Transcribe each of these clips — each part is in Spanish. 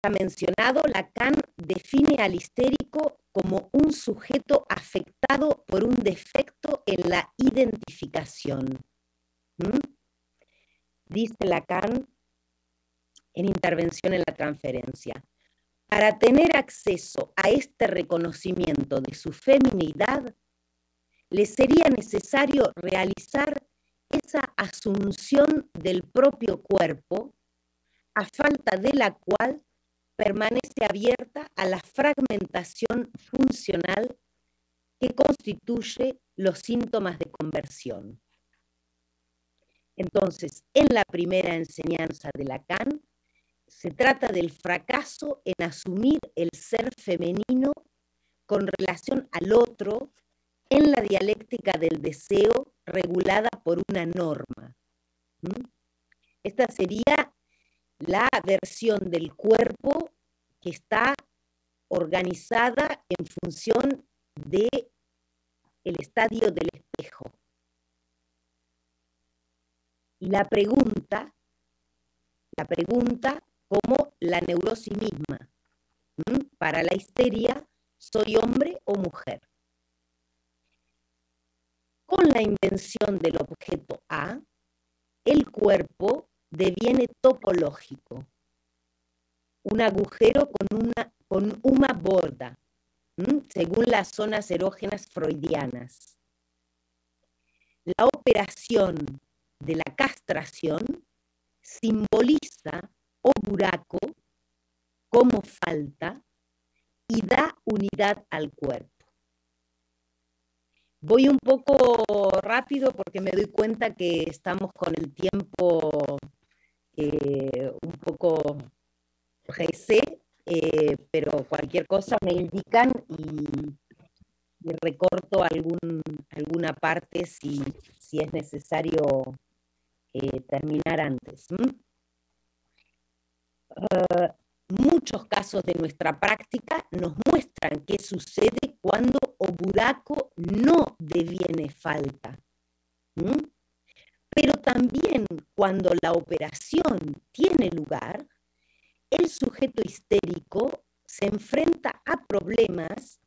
está mencionado, Lacan define al histérico como un sujeto afectado por un defecto en la identificación. Dice Lacan en Intervención en la Transferencia: para tener acceso a este reconocimiento de su feminidad, le sería necesario realizar esa asunción del propio cuerpo, a falta de la cual permanece abierta a la fragmentación funcional que constituye los síntomas de conversión. Entonces, en la primera enseñanza de Lacan, se trata del fracaso en asumir el ser femenino con relación al otro en la dialéctica del deseo regulada por una norma. Esta sería la versión del cuerpo que está organizada en función del estadio del espejo. Y la pregunta como la neurosis misma. Para la histeria, ¿soy hombre o mujer? Con la invención del objeto A, el cuerpo deviene topológico, un agujero con una borda, según las zonas erógenas freudianas. La operación de la castración simboliza o buraco como falta y da unidad al cuerpo. Voy un poco rápido porque me doy cuenta que estamos con el tiempo un poco pressé, pero cualquier cosa me indican y recorto alguna parte si es necesario terminar antes. Muchos casos de nuestra práctica nos muestran qué sucede cuando o buraco no deviene falta. Pero también cuando la operación tiene lugar, el sujeto histérico se enfrenta a problemas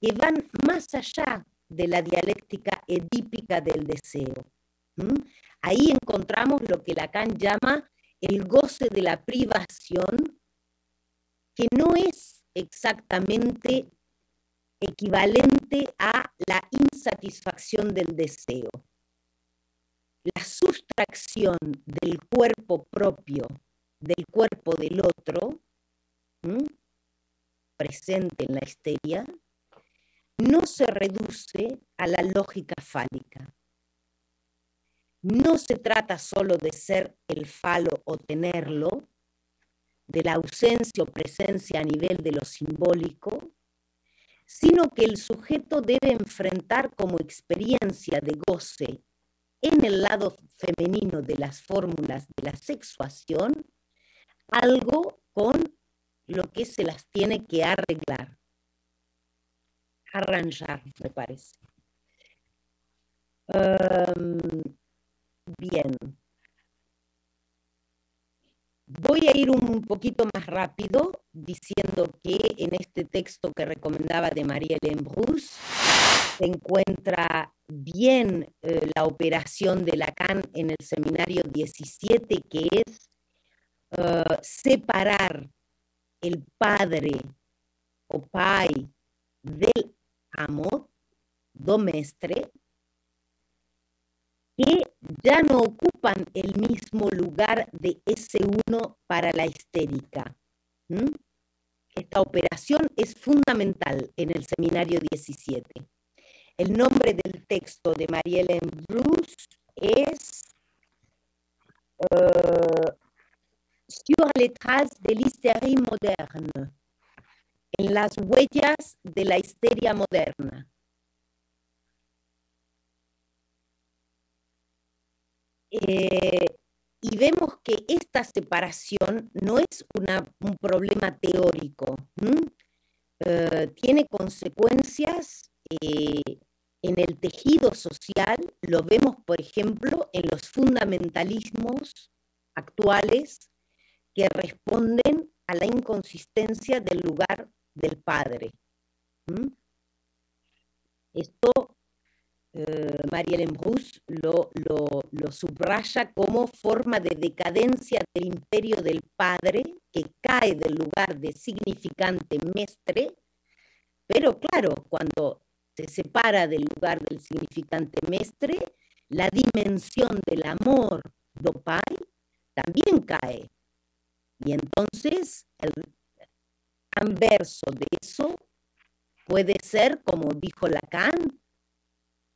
que van más allá de la dialéctica edípica del deseo. Ahí encontramos lo que Lacan llama el goce de la privación, que no es exactamente equivalente a la insatisfacción del deseo. La sustracción del cuerpo propio del cuerpo del otro, presente en la histeria, no se reduce a la lógica fálica. No se trata solo de ser el falo o tenerlo, de la ausencia o presencia a nivel de lo simbólico, sino que el sujeto debe enfrentar como experiencia de goce en el lado femenino de las fórmulas de la sexuación, algo con lo que se las tiene que arreglar, arranjar, me parece. Bien. Voy a ir un poquito más rápido diciendo que en este texto que recomendaba de Marie-Hélène Bruce se encuentra bien la operación de Lacan en el seminario 17, que es separar el padre o pai del amor domestre, que ya no ocupan el mismo lugar de S1 para la histérica. Esta operación es fundamental en el seminario 17. El nombre del texto de Marie-Hélène Bruce es Sur les traces de l'hystérie moderne, en las huellas de la histeria moderna. Y vemos que esta separación no es un problema teórico, tiene consecuencias en el tejido social. Lo vemos, por ejemplo, en los fundamentalismos actuales que responden a la inconsistencia del lugar del padre. Esto Marie-Hélène Bruce lo subraya como forma de decadencia del imperio del padre que cae del lugar de significante mestre, pero claro, cuando se separa del lugar del significante mestre, la dimensión del amor do pai también cae. Y entonces el anverso de eso puede ser, como dijo Lacan,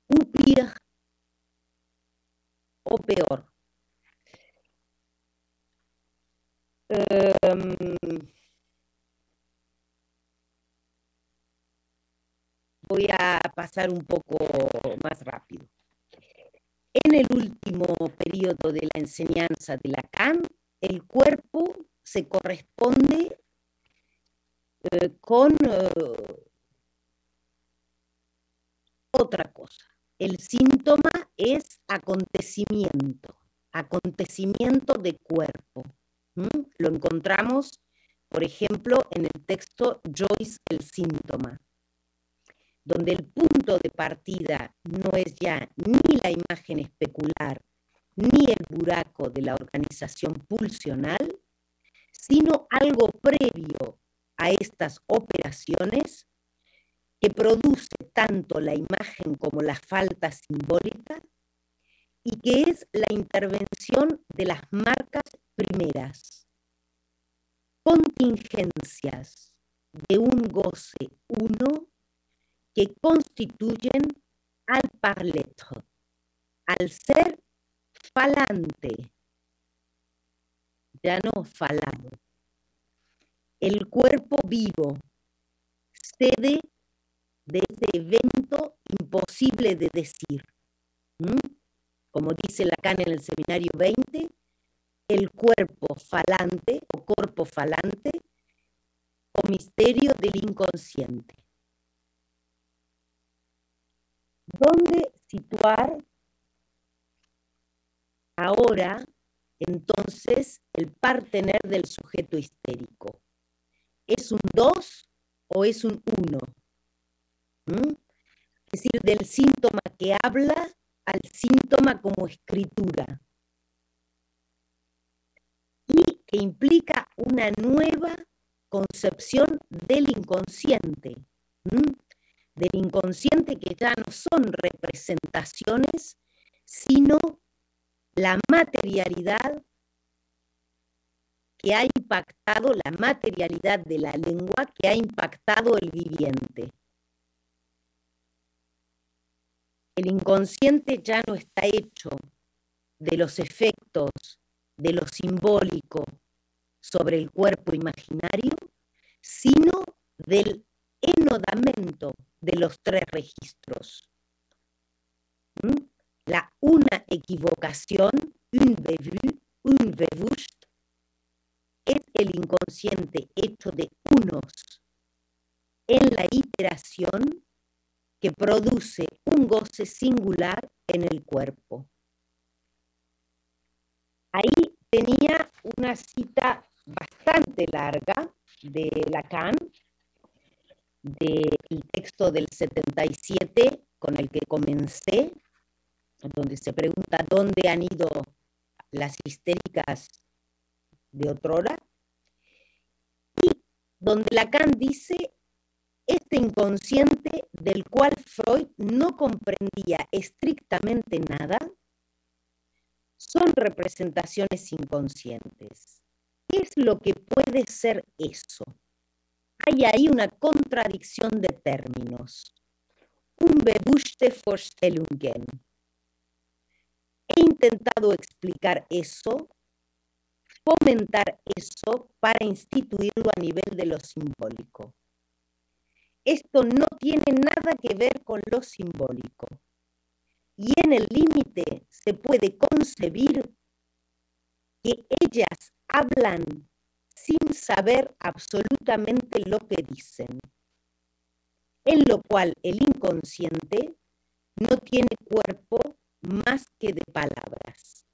un pire o peor. Voy a pasar un poco más rápido. En el último periodo de la enseñanza de Lacan, el cuerpo se corresponde con otra cosa. El síntoma es acontecimiento de cuerpo. Lo encontramos, por ejemplo, en el texto Joyce, El síntoma, donde el punto de partida no es ya ni la imagen especular, ni el buraco de la organización pulsional, sino algo previo a estas operaciones que produce tanto la imagen como la falta simbólica y que es la intervención de las marcas primeras, contingencias de un goce uno que constituyen al parlettre, al ser falante, ya no falado. El cuerpo vivo, sede de ese evento imposible de decir. Como dice Lacan en el Seminario 20, el cuerpo falante o corpo falante o misterio del inconsciente. ¿Dónde situar ahora entonces el partener del sujeto histérico? ¿Es un 2 o es un 1? Es decir, del síntoma que habla al síntoma como escritura. Y que implica una nueva concepción del inconsciente. Del inconsciente que ya no son representaciones, sino la materialidad que ha impactado, la materialidad de la lengua que ha impactado el viviente. El inconsciente ya no está hecho de los efectos, de lo simbólico sobre el cuerpo imaginario, sino del enodamento de los tres registros. La una equivocación, une bévue, une bévouche, es el inconsciente hecho de unos en la iteración que produce un goce singular en el cuerpo. Ahí tenía una cita bastante larga de Lacan, del texto del 77 con el que comencé, donde se pregunta dónde han ido las histéricas de otrora, y donde Lacan dice: este inconsciente del cual Freud no comprendía estrictamente nada, son representaciones inconscientes. ¿Qué es lo que puede ser eso? Hay ahí una contradicción de términos. Unbewusste Vorstellungen. He intentado explicar eso, fomentar eso para instituirlo a nivel de lo simbólico. Esto no tiene nada que ver con lo simbólico. Y en el límite se puede concebir que ellas hablan sin saber absolutamente lo que dicen, en lo cual el inconsciente no tiene cuerpo más que de palabras.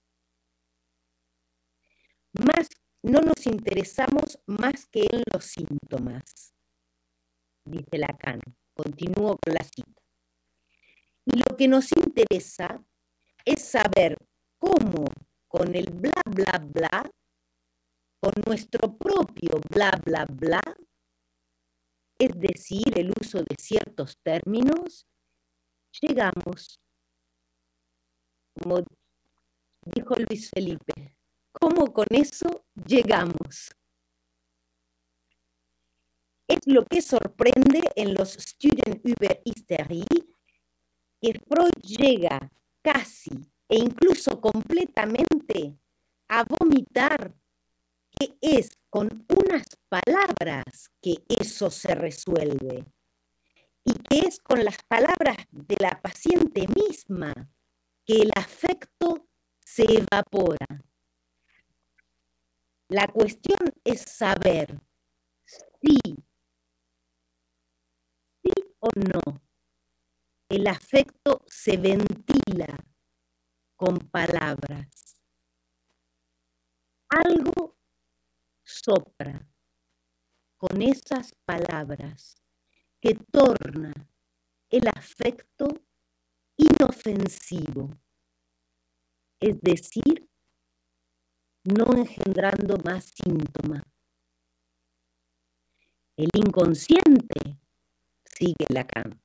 Más no nos interesamos más que en los síntomas, dice Lacan. Continúo con la cita. Y lo que nos interesa es saber cómo con el bla, bla, bla, con nuestro propio bla, bla, bla, es decir, el uso de ciertos términos, llegamos, como dijo Luis Felipe, ¿cómo con eso llegamos? Es lo que sorprende en los Studien über Hysterie, que Freud llega casi e incluso completamente a vomitar que es con unas palabras que eso se resuelve y que es con las palabras de la paciente misma que el afecto se evapora. La cuestión es saber si o no el afecto se ventila con palabras. Algo sopra con esas palabras que torna el afecto inofensivo, es decir, no engendrando más síntoma. El inconsciente, sigue Lacan.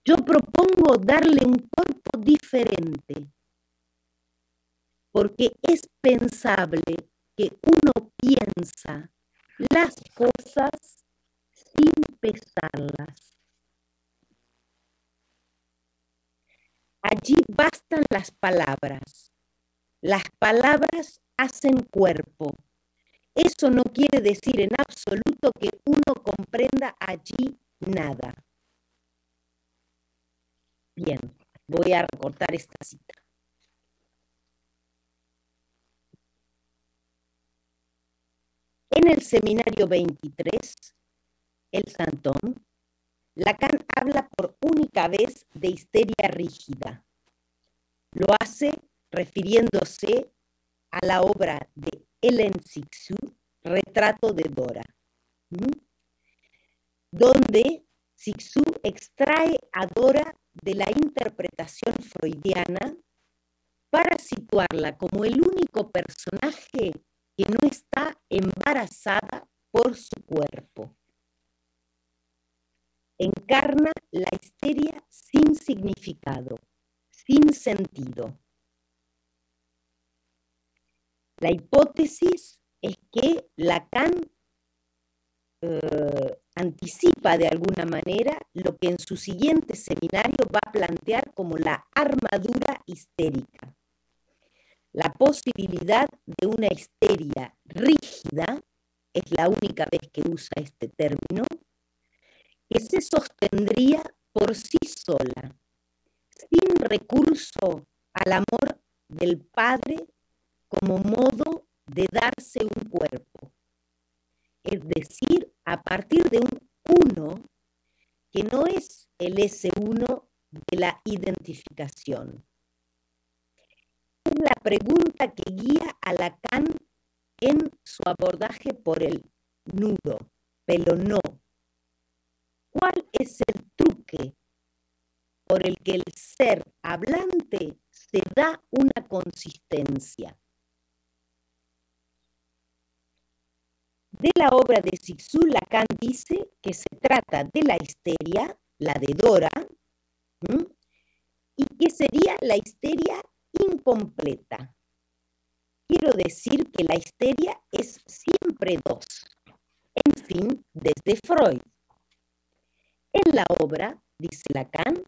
Yo propongo darle un cuerpo diferente, porque es pensable que uno piensa las cosas sin pesarlas. Allí bastan las palabras. Las palabras hacen cuerpo. Eso no quiere decir en absoluto que uno comprenda allí nada. Bien, voy a recortar esta cita. En el seminario 23, el Santón, Lacan habla por única vez de histeria rígida. Lo hace refiriéndose a la obra de Hélène Cixous, Retrato de Dora, donde Cixous extrae a Dora de la interpretación freudiana para situarla como el único personaje que no está embarazada por su cuerpo. Encarna la histeria sin significado, sin sentido. La hipótesis es que Lacan anticipa de alguna manera lo que en su siguiente seminario va a plantear como la armadura histérica. La posibilidad de una histeria rígida, es la única vez que usa este término, que se sostendría por sí sola, sin recurso al amor del padre como modo de darse un cuerpo. Es decir, a partir de un uno que no es el S1 de la identificación. Es la pregunta que guía a Lacan en su abordaje por el nudo, pero no. ¿Cuál es el truque por el que el ser hablante se da una consistencia? De la obra de Cixous, Lacan dice que se trata de la histeria, la de Dora, y que sería la histeria incompleta. Quiero decir que la histeria es siempre dos. En fin, desde Freud. En la obra, dice Lacan,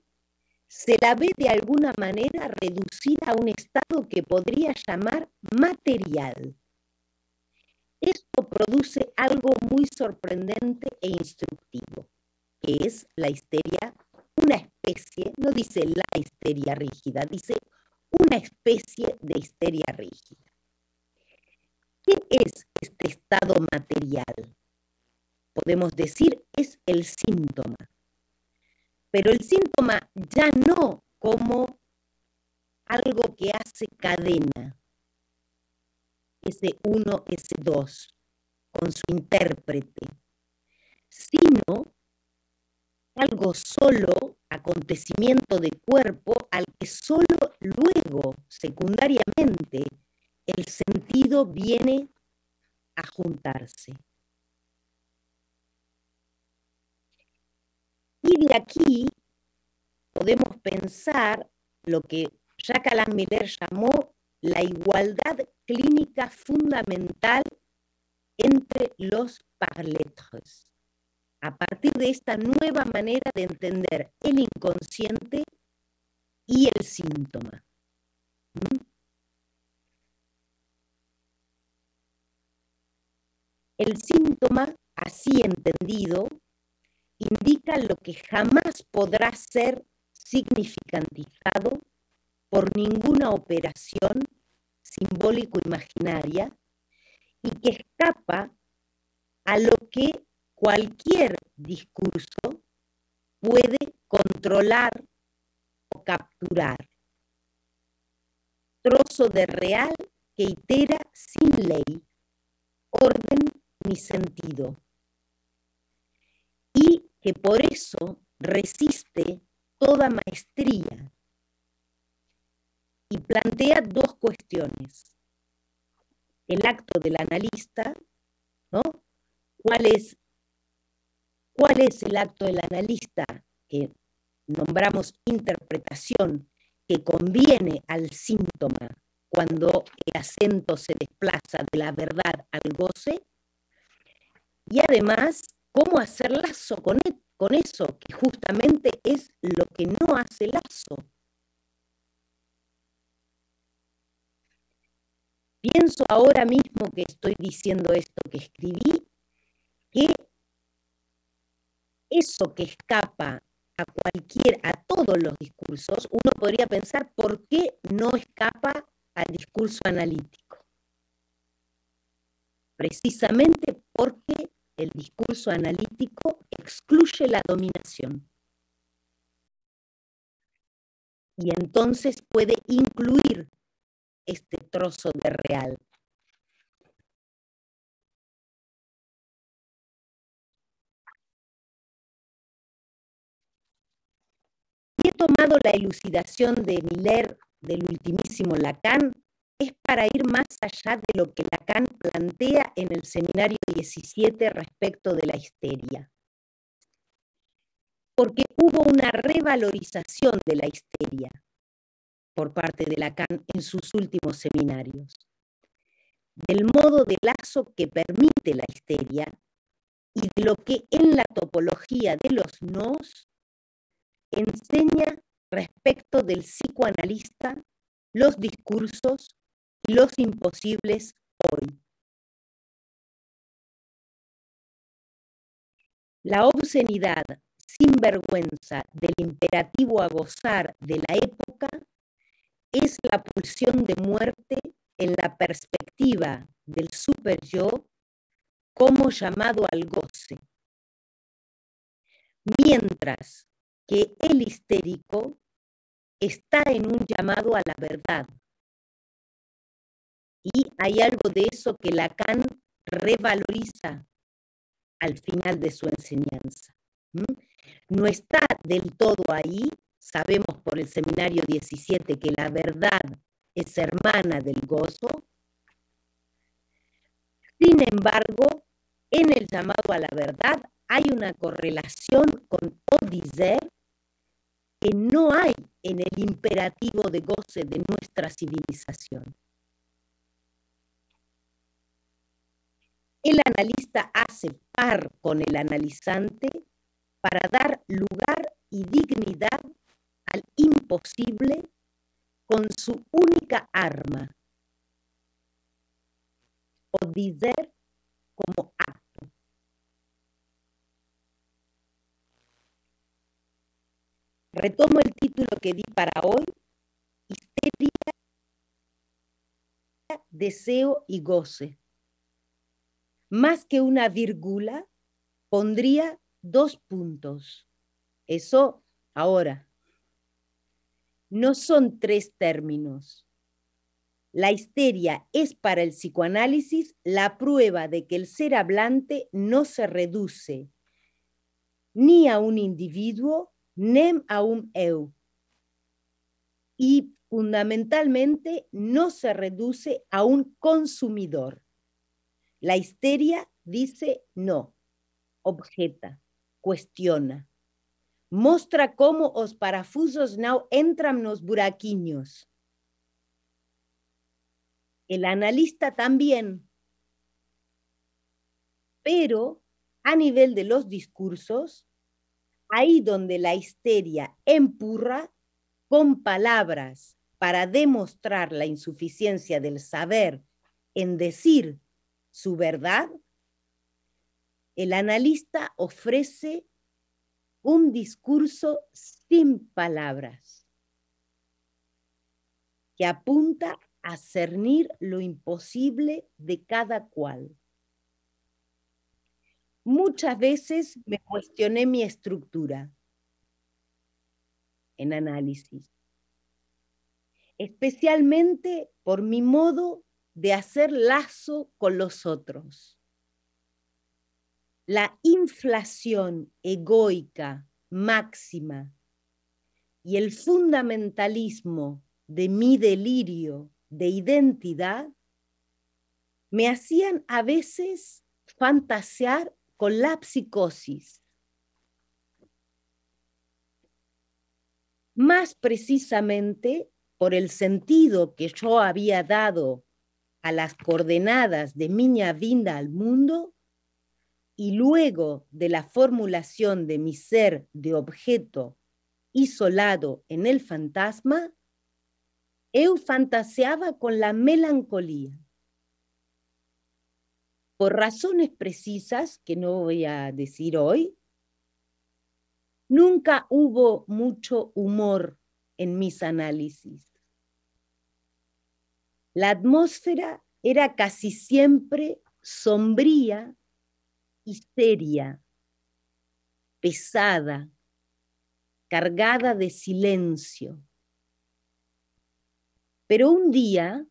se la ve de alguna manera reducida a un estado que podría llamar material. Esto produce algo muy sorprendente e instructivo, que es la histeria, una especie, no dice la histeria rígida, dice una especie de histeria rígida. ¿Qué es este estado material? Podemos decir, es el síntoma. Pero el síntoma ya no como algo que hace cadena, S1, S2, con su intérprete, sino algo solo, acontecimiento de cuerpo al que solo luego, secundariamente, el sentido viene a juntarse. Y de aquí podemos pensar lo que Jacques Alain Miller llamó la igualdad clínica fundamental entre los parlettres, a partir de esta nueva manera de entender el inconsciente y el síntoma. El síntoma, así entendido, indica lo que jamás podrá ser significantizado por ninguna operación simbólico-imaginaria y que escapa a lo que cualquier discurso puede controlar o capturar. Trozo de real que itera sin ley, orden ni sentido, y que por eso resiste toda maestría y plantea dos cuestiones. El acto del analista, ¿no? ¿Cuál es el acto del analista? Que nombramos interpretación, que conviene al síntoma cuando el acento se desplaza de la verdad al goce, y además, cómo hacer lazo con eso, que justamente es lo que no hace lazo. Pienso ahora mismo que estoy diciendo esto que escribí, que eso que escapa a todos los discursos, uno podría pensar por qué no escapa al discurso analítico. Precisamente porque el discurso analítico excluye la dominación. Y entonces puede incluir este trozo de real. Y he tomado la elucidación de Miller del ultimísimo Lacan es para ir más allá de lo que Lacan plantea en el seminario 17 respecto de la histeria. Porque hubo una revalorización de la histeria por parte de Lacan en sus últimos seminarios, del modo de lazo que permite la histeria y de lo que en la topología de los nos enseña respecto del psicoanalista, los discursos y los imposibles hoy. La obscenidad sin vergüenza del imperativo a gozar de la época es la pulsión de muerte en la perspectiva del superyo como llamado al goce, mientras que el histérico está en un llamado a la verdad. Y hay algo de eso que Lacan revaloriza al final de su enseñanza. No está del todo ahí, sabemos por el seminario 17 que la verdad es hermana del gozo. Sin embargo, en el llamado a la verdad hay una correlación con Odiser que no hay en el imperativo de goce de nuestra civilización. El analista hace par con el analizante para dar lugar y dignidad al imposible con su única arma, o dizer como acto. Retomo el título que di para hoy: Histeria, deseo y goce. Más que una vírgula, pondría 2 puntos. Eso ahora. No son 3 términos. La histeria es para el psicoanálisis la prueba de que el ser hablante no se reduce ni a un individuo, ni a un eu. Y fundamentalmente no se reduce a un consumidor. La histeria dice no, objeta, cuestiona. Mostra cómo os parafusos no entran los buraquiños. El analista también, pero a nivel de los discursos, ahí donde la histeria empurra con palabras para demostrar la insuficiencia del saber en decir su verdad, el analista ofrece un discurso sin palabras que apunta a cernir lo imposible de cada cual. Muchas veces me cuestioné mi estructura en análisis, especialmente por mi modo de hacer lazo con los otros. La inflación egoica máxima y el fundamentalismo de mi delirio de identidad me hacían a veces fantasear con la psicosis. Más precisamente por el sentido que yo había dado a las coordenadas de miña vinda al mundo y luego de la formulación de mi ser de objeto isolado en el fantasma, eu fantaseaba con la melancolía. Por razones precisas que no voy a decir hoy, nunca hubo mucho humor en mis análisis. La atmósfera era casi siempre sombría y seria, pesada, cargada de silencio. Pero un día,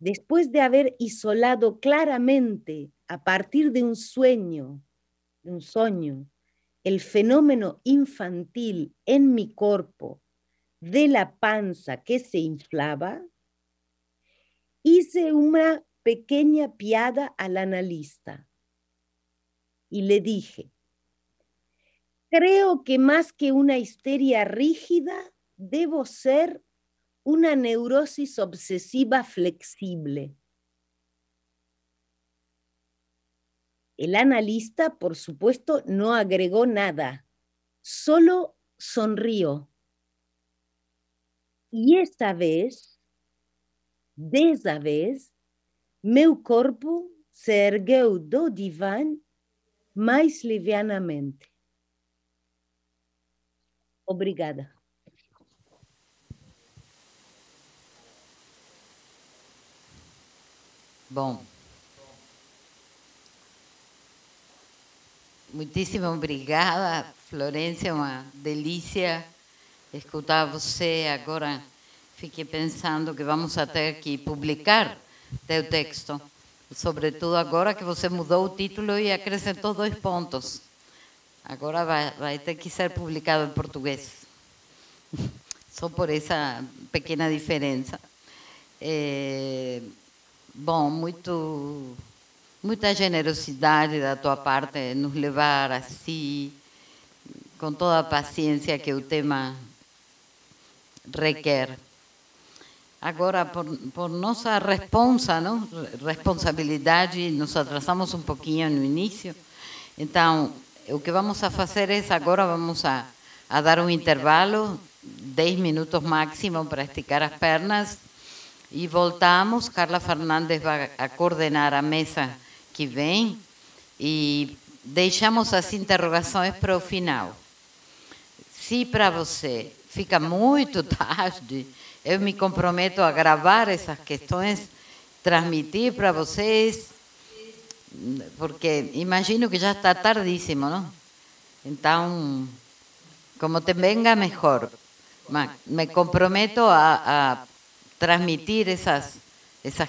después de haber isolado claramente a partir de un sueño, el fenómeno infantil en mi cuerpo de la panza que se inflaba, hice una pequeña piada al analista y le dije, creo que más que una histeria rígida, debo ser una neurosis obsesiva flexible. El analista, por supuesto, no agregó nada, solo sonrió. Y esta vez, desa vez, meu corpo se ergueu do divã mais livianamente. Obrigada. Bom, muitíssimo obrigada, Florência, é uma delícia escutar você. Agora fiquei pensando que vamos a ter que publicar teu texto, sobretudo agora que você mudou o título e acrescentou 2 pontos. Agora vai ter que ser publicado em português, só por essa pequena diferença. Bom, muita generosidade da tua parte nos levar assim, com toda a paciência que o tema requer. Agora, por nossa responsabilidade, nos atrasamos um pouquinho no início, então, o que vamos a fazer é, agora vamos a dar um intervalo, 10 minutos máximo para esticar as pernas, e voltamos. Carla Fernandes vai a coordenar a mesa que vem e deixamos as interrogações para o final. Se para você fica muito tarde, eu me comprometo a gravar essas questões, transmitir para vocês, porque imagino que já está tardíssimo, não? Então, como te venga melhor. Me comprometo a transmitir essas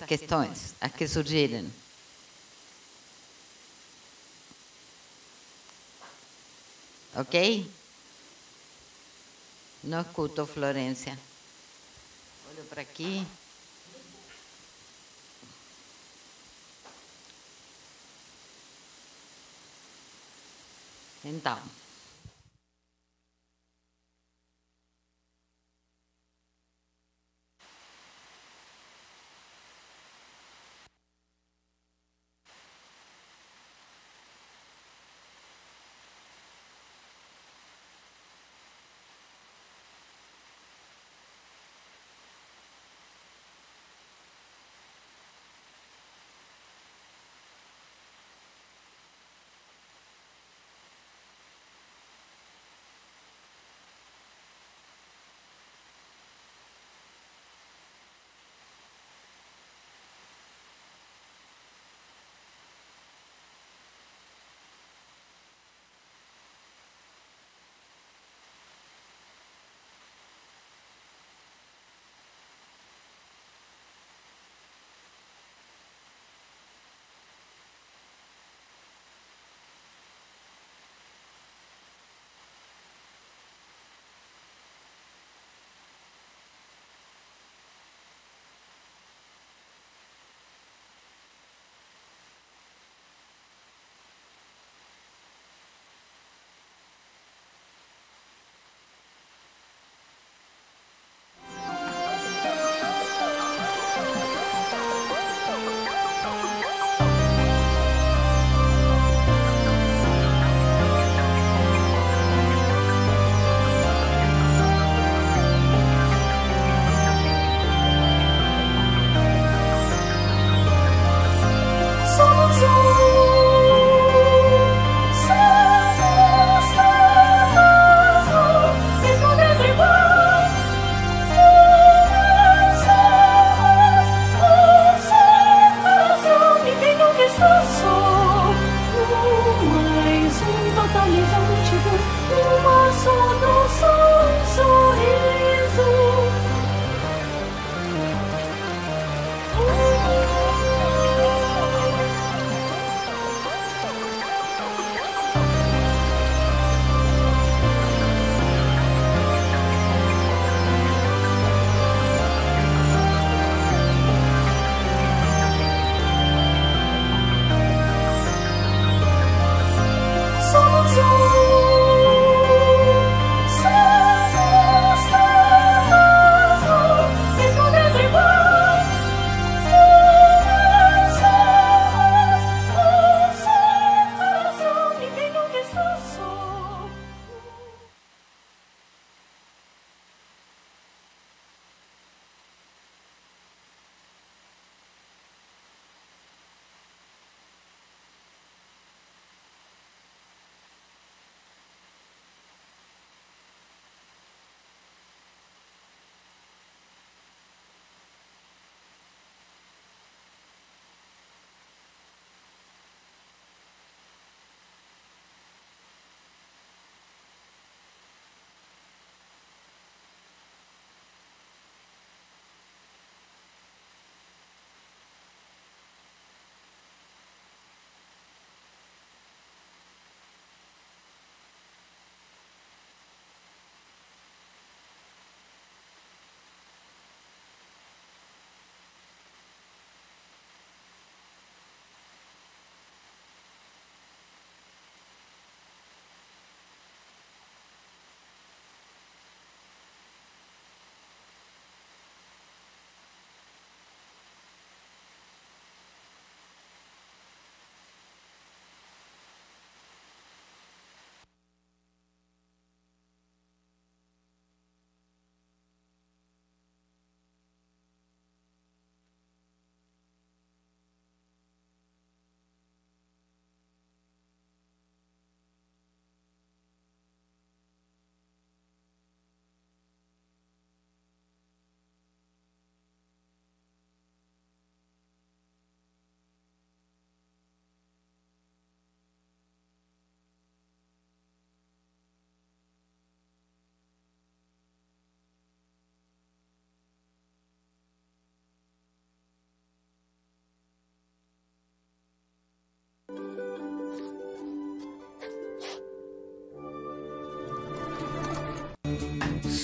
questões, as que surgirem. Ok? Não escuto, Florência. Olho para aqui. Então.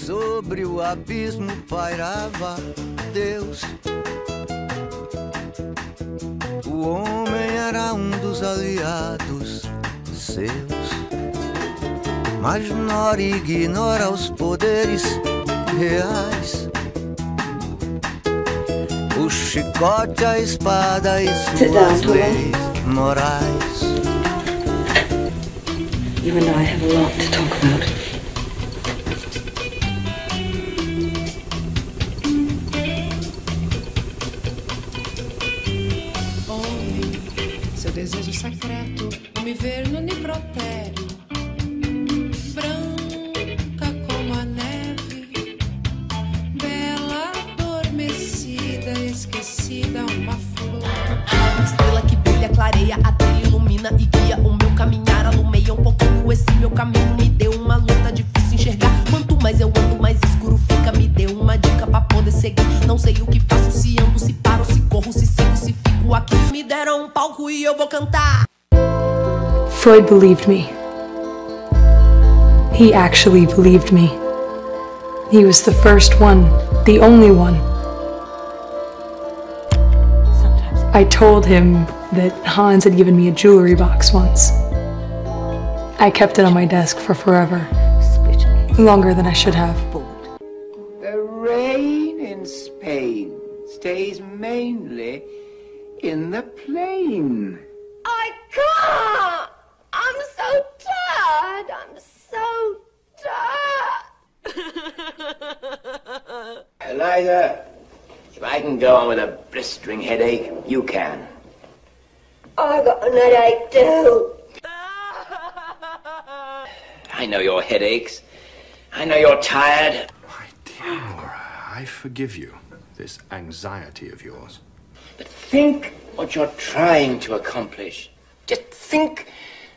sobre o abismo pairava Deus. O homem era um dos aliados seus, mas Nora ignora os poderes reais. O chicote, a espada e suas leis morais. You and I have a lot to talk about. Homem, seu desejo secreto, me ver no necrotério, branca como a neve, bela, adormecida, esquecida, uma flor. Uma estrela que brilha, clareia, a trilha ilumina e guia o meu caminhar, alumeia um pouquinho esse meu caminho, me deu uma luz, tá difícil enxergar. Quanto mais eu ando, mais escuro fica, me deu uma dica pra poder seguir. Não sei o que faço, se ando, se paro, se corro, se sigo, se fico aqui. Me deram um palco e eu vou cantar. Freud believed me. He actually believed me. He was the first one, the only one. I told him that Hans had given me a jewelry box once. I kept it on my desk for forever. Longer than I should have. The rain in Spain stays mainly in the plain. I can't! I'm so tired! I'm so tired! Eliza, if I can go on with a blistering headache, you can. I got an headache too. I know your headaches. I know you're tired. My dear Nora, I forgive you this anxiety of yours. But think what you're trying to accomplish. Just think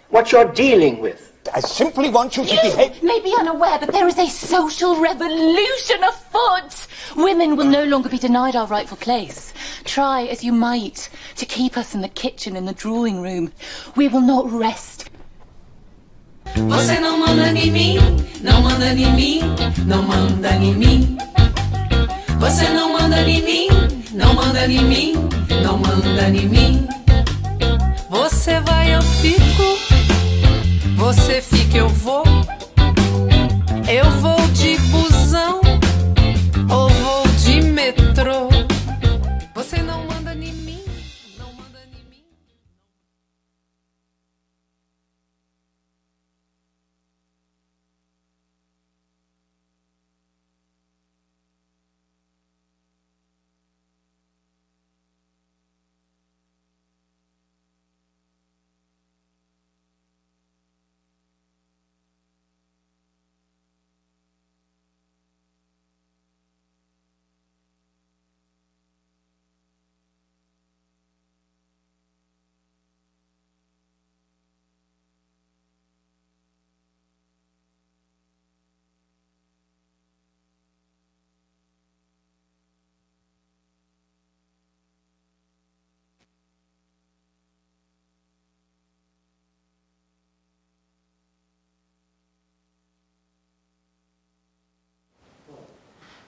what you're dealing with. I simply want you to behave. May be unaware that there is a social revolution afoot. Women will no longer be denied our rightful place. Try as you might to keep us in the kitchen, in the drawing room. We will not rest. Você não manda em mim, não manda em mim, não manda em mim. Você não manda em mim, não manda em mim, não manda em mim. Você vai, eu fico. Você fica, eu vou. Eu vou de busão ou vou de metrô. Você não manda em mim, não manda em mim.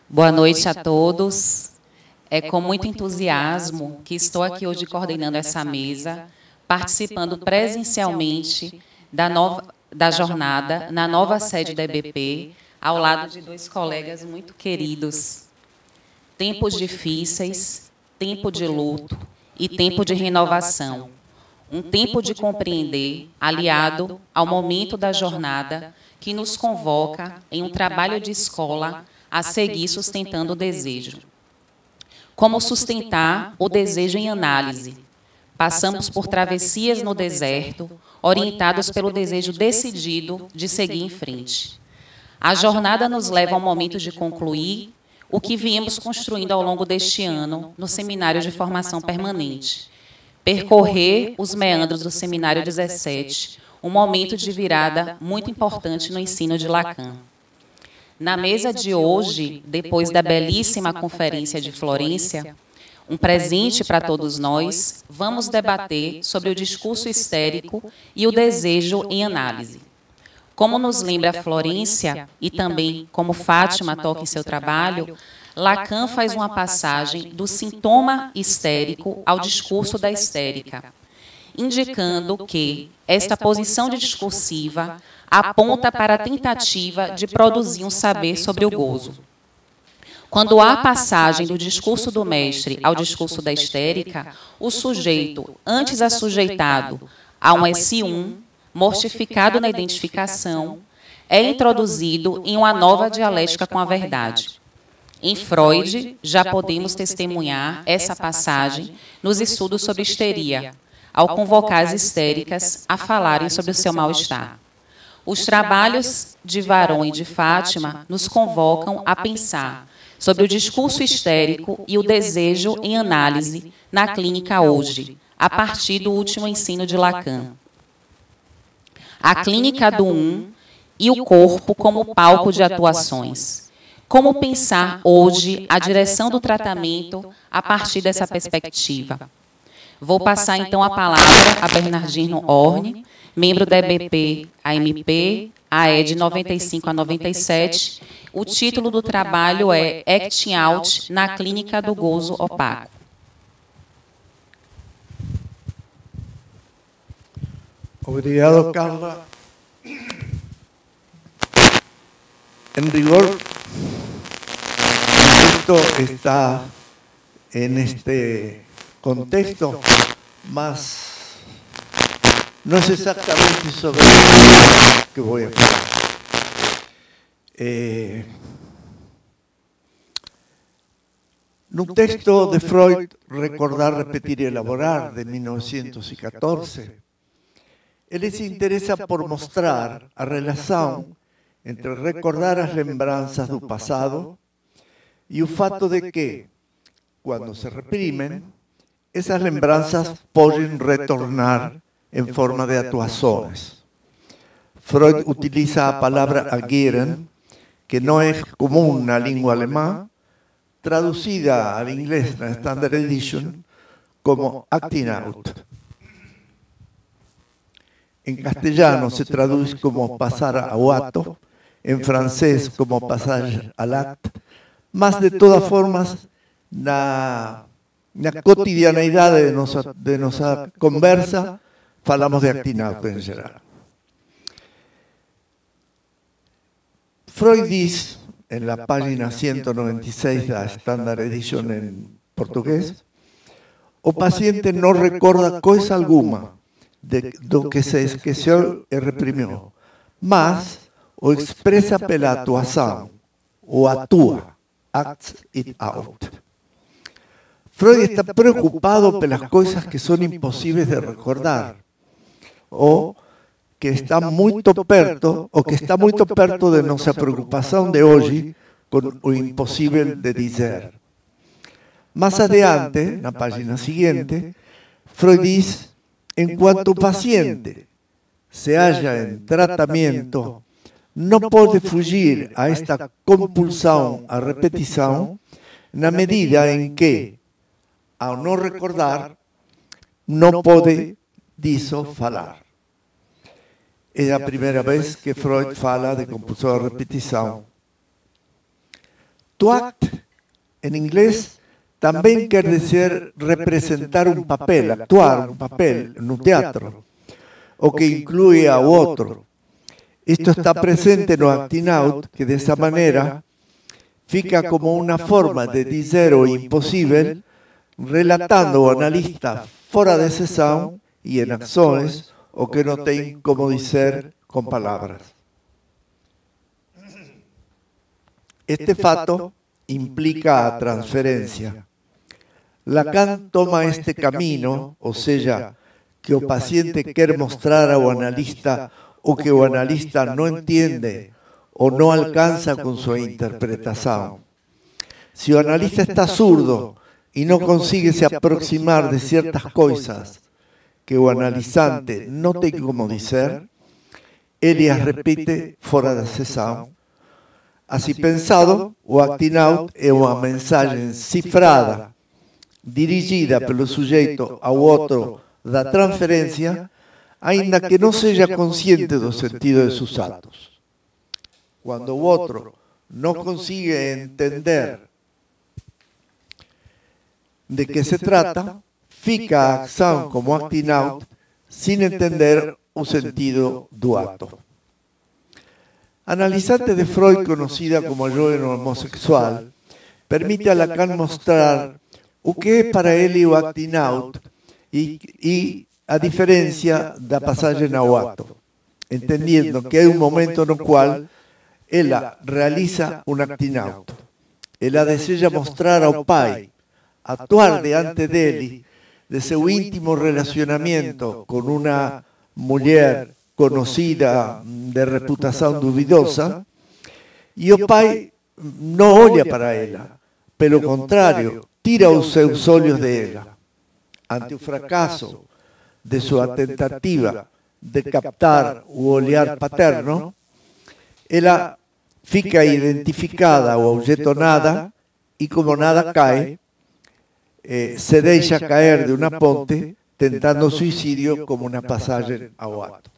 Boa noite a todos. É com muito entusiasmo que estou aqui hoje coordenando essa mesa, participando presencialmente da jornada na nova sede da EBP, ao lado de dois colegas muito queridos. Tempos difíceis, tempo de luto e tempo de renovação. Um tempo de compreender, aliado ao momento da jornada que nos convoca em um trabalho de escola a seguir sustentando o desejo. Como sustentar o desejo em análise? Passamos por travessias no deserto, orientados pelo desejo decidido de seguir em frente. A jornada nos leva ao momento de concluir o que viemos construindo ao longo deste ano no Seminário de Formação Permanente. Percorrer os meandros do Seminário 17, um momento de virada muito importante no ensino de Lacan. Na mesa de hoje, depois da belíssima conferência de Florência, um presente para todos nós, vamos debater sobre o discurso histérico e o desejo em análise. Como nos lembra Florência e também como Fátima toca em seu trabalho, Lacan faz uma passagem do sintoma histérico ao discurso da histérica, indicando que esta posição discursiva aponta para a tentativa de produzir um saber sobre o gozo. Quando há passagem do discurso do mestre ao discurso da histérica, o sujeito, antes assujeitado a um S1, mortificado na identificação, é introduzido em uma nova dialética com a verdade. Em Freud, já podemos testemunhar essa passagem nos estudos sobre histeria, ao convocar as histéricas a falarem sobre o seu mal-estar. Os trabalhos de Varron e de Fátima nos convocam a pensar sobre o discurso histérico e o desejo em análise na clínica hoje, a partir do último ensino de Lacan. A clínica do e o corpo como palco de atuações. Como pensar hoje a direção do tratamento a partir dessa perspectiva? Vou passar então a palavra a Bernardino Horne, membro da EBP-AMP, AE de 95 a 97. O título do trabalho é Acting Out na Clínica do Gozo Opaco. Obrigado, Carla. En rigor, esto está en este contexto, mas no es exactamente sobre lo que voy a hablar. En un texto de Freud, Recordar, Repetir y Elaborar, de 1914, ele se interessa por mostrar a relação entre recordar as lembranças do passado e o fato de que, quando se reprimem, essas lembranças podem retornar em forma de atuações. Freud utiliza a palavra agieren, que não é comum na língua alemã, traduzida ao inglês na Standard Edition como acting out. En castellano se traduce como pasar ao ato, en francés como pasar al acto, mas de todas formas, na cotidianeidade de nossa conversa, falamos de acting out en geral. Freud diz, en la página 196 da Standard Edition en portugués, o paciente não recorda coisa alguma do que se esqueceu e reprimiu, mas o expressa pela atuação, o atua, acts it out. Freud está preocupado pelas coisas que são impossíveis de recordar, ou que está muito perto, ou que está muito perto de nossa preocupação de hoje com o impossível de dizer. Mais adiante, na página seguinte, Freud diz: en cuanto o paciente se halla en tratamiento, no pode fugir a esta compulsão à repetição na medida em que, ao não recordar, não pode disso falar. É a primeira vez que Freud fala de compulsão à repetição. To act, em inglês, também quer dizer representar um papel, actuar um papel no teatro, o que inclui ao outro. Isto está presente no acting out, que dessa maneira fica como uma forma de dizer o impossível, relatando ao analista fora de sessão e em ações o que não tem como dizer com palavras. Este fato implica a transferência. Lacan toma este camino, ou seja, que o paciente quer mostrar ao analista o que o analista não entende ou não alcança com sua interpretação. Se o analista está surdo e não consegue se aproximar de certas coisas que o analisante não tem como dizer, ele as repite fora da sessão. Assim pensado, o acting out é uma mensagem cifrada, dirigida pelo sujeito ao outro da transferência, ainda que não seja consciente do sentido de seus atos. Quando o outro não consigue entender de que se trata, fica a ação como acting out sem entender o sentido do ato. A analizante de Freud, conocida como a jovem homossexual, permite a Lacan mostrar o que é para ele o acting out e a diferença da passagem ao ato, entendendo que é um momento no qual ela realiza um acting out. Ela deseja mostrar ao pai, actuar diante dele, de seu íntimo relacionamento com uma mulher conocida de reputação duvidosa, e o pai não olha para ela. Pelo contrário, tira os seus olhos dela. Ante o fracasso de sua tentativa de captar o olhar paterno, ela fica identificada ao objeto nada e, como nada cai, se deixa cair de uma ponte, tentando suicídio como uma passagem ao ato.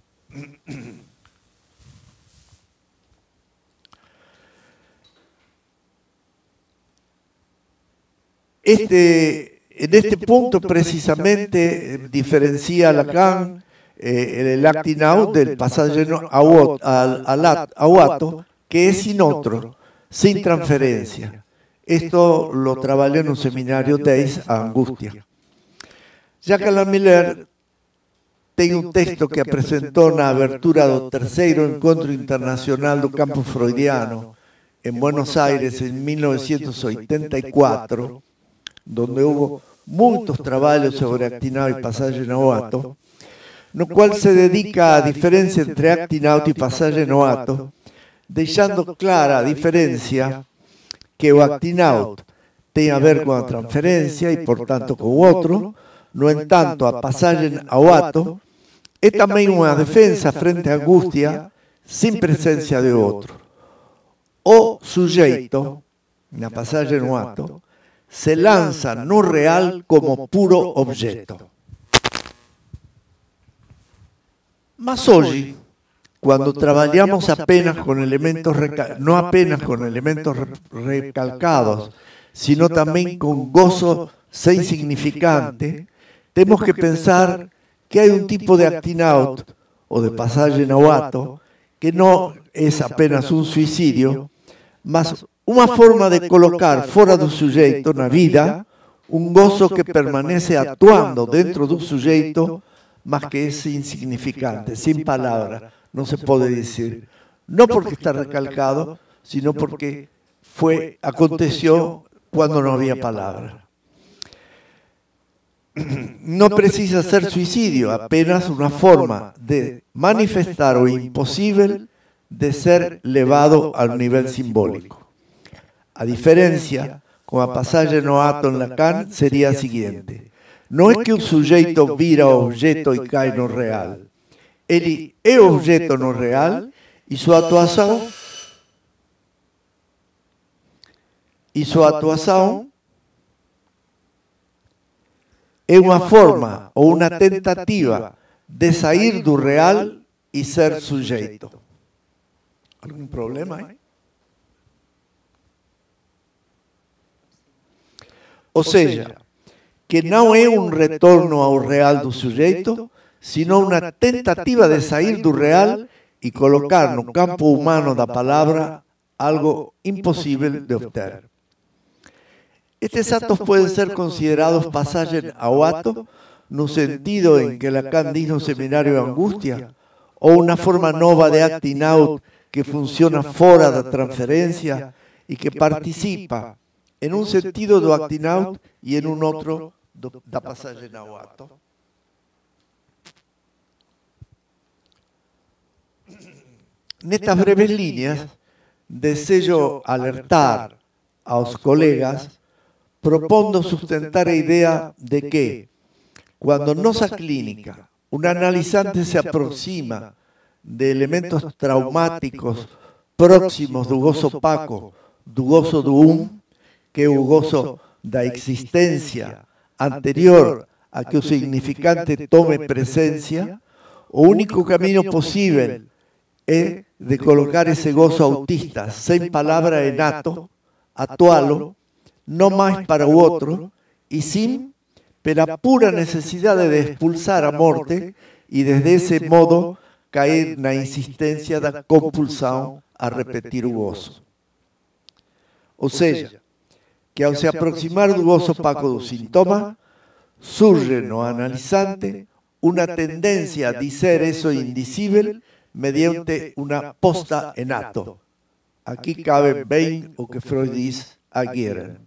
En este punto precisamente diferencia Lacan el acting out del pasaje ao ato, que es sin otro, sin transferencia. Esto lo trabajé en un seminario 10, a angustia. Jacques Alain Miller tem un texto que apresentou na abertura do terceiro Encontro Internacional do Campo Freudiano en Buenos Aires en 1984, donde hubo muchos trabajos sobre acting out y passagem ao ato, no cual se dedica a diferencia entre acting out y passagem ao ato, deixando clara a diferencia que o acting out tem a ver com a transferência e, portanto, com o outro. No entanto, a passagem ao ato é também uma defesa frente à angústia sem presença de outro. O sujeito, na passagem ao ato, se lança no real como puro objeto. Mas hoje, quando trabalhamos apenas com elementos, não apenas com elementos recalcados, sino também com gozo sem significante, temos que pensar que há um tipo de acting out, ou de passagem ao ato, que não é apenas um suicídio, mas uma forma de colocar fora do sujeito na vida um gozo que permanece atuando dentro do sujeito, mas que é insignificante, sem palavra, não se pode dizer. Não porque está recalcado, sino porque aconteceu quando não havia palavra. No precisa ser suicidio, apenas una forma de manifestar o imposible de ser elevado al nivel simbólico. A diferencia, con a passagem no ato en Lacan, sería a siguiente. No es que un sujeito vira objeto y cae no real. Ele é objeto no real y su actuación é uma forma ou uma tentativa de sair do real e ser sujeito. Algum problema aí? Ou seja, que não é um retorno ao real do sujeito, sino uma tentativa de sair do real e colocar no campo humano da palavra algo impossível de obter. Estes atos pueden ser considerados passagem ao ato no sentido en que Lacan diz no Seminario Angustia, ou una forma nova de acting out que funciona fora da transferencia y que participa en un sentido do acting out y en un outro da passagem ao ato. Nestas breves líneas, desejo alertar aos colegas propondo sustentar a idea de que, cuando en nosa clínica un analizante se aproxima de elementos traumáticos próximos do gozo opaco, do gozo do que é o gozo da existencia anterior a que o significante tome presencia, o único caminho possível é de colocar esse gozo autista, sem palavra en ato, atuá-lo, não mais para o outro, e sim pela pura necessidade de expulsar a morte e desde esse modo cair na insistência da compulsão a repetir o gozo. Ou seja, que ao se aproximar do gozo opaco do sintoma, surge no analizante una tendencia a dizer eso indicível mediante una posta en ato. Aquí cabe bem o que Freud diz agieren.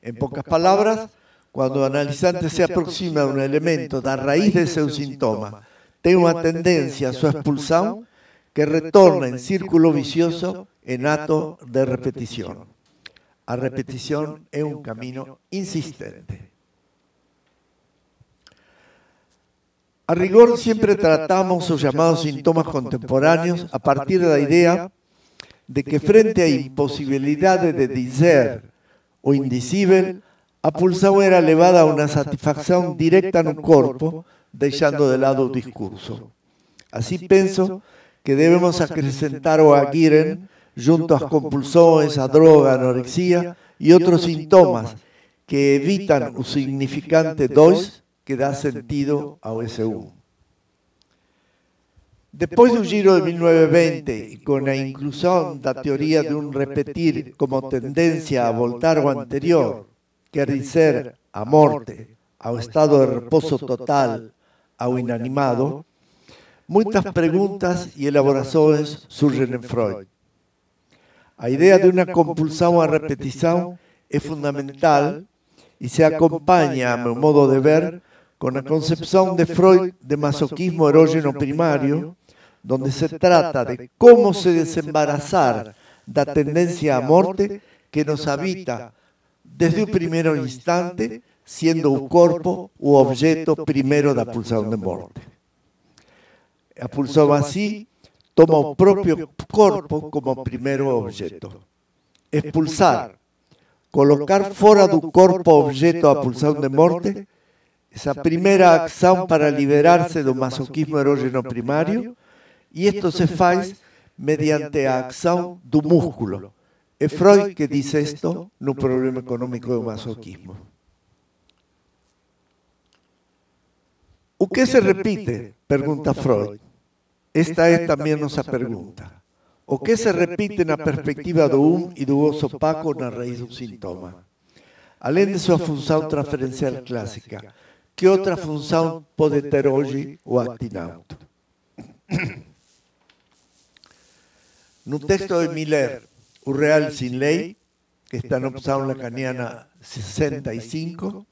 En pocas palabras, cuando o analizante se aproxima a un elemento da raíz de seu sintoma, tem uma tendência a sua expulsão que retorna en círculo vicioso en ato de repetición. A repetición é un camino insistente. A rigor, siempre tratamos os llamados sintomas contemporáneos a partir da idea de que frente à imposibilidade de dizer o indicível, a pulsão era levada a uma satisfação directa no corpo, deixando de lado o discurso. Así penso que debemos acrescentar o agieren junto às compulsões, a droga, a anorexia e outros sintomas que evitan o significante 2 que dá sentido ao S1. Depois do giro de 1920 e com a inclusão da teoria de um repetir como tendência a voltar ao anterior, quer dizer, a morte, ao estado de repouso total, ao inanimado, muitas perguntas e elaborações surgem em Freud. A ideia de uma compulsão à repetição é fundamental e se acompanha, a meu modo de ver, com a concepção de Freud de masoquismo erógeno primário, donde se trata de como se desembarazar da tendência à morte que nos habita desde o primeiro instante, sendo o corpo o objeto primeiro da pulsão de morte. A pulsão assim toma o próprio corpo como primeiro objeto. Expulsar, colocar fora do corpo objeto a pulsão de morte, essa primeira ação para liberar-se do masoquismo erógeno primário, e isto se faz mediante a ação do músculo. É Freud que diz isto no problema econômico do masoquismo. O que se repite? Pergunta Freud. Esta é também nossa pergunta. O que se repite na perspectiva do e do gozo opaco na raiz do sintoma? Além de sua função transferencial clássica, que outra função pode ter hoje o actinauto? No texto de Miller, O Real Sin Ley, que está na opção lacaniana 65,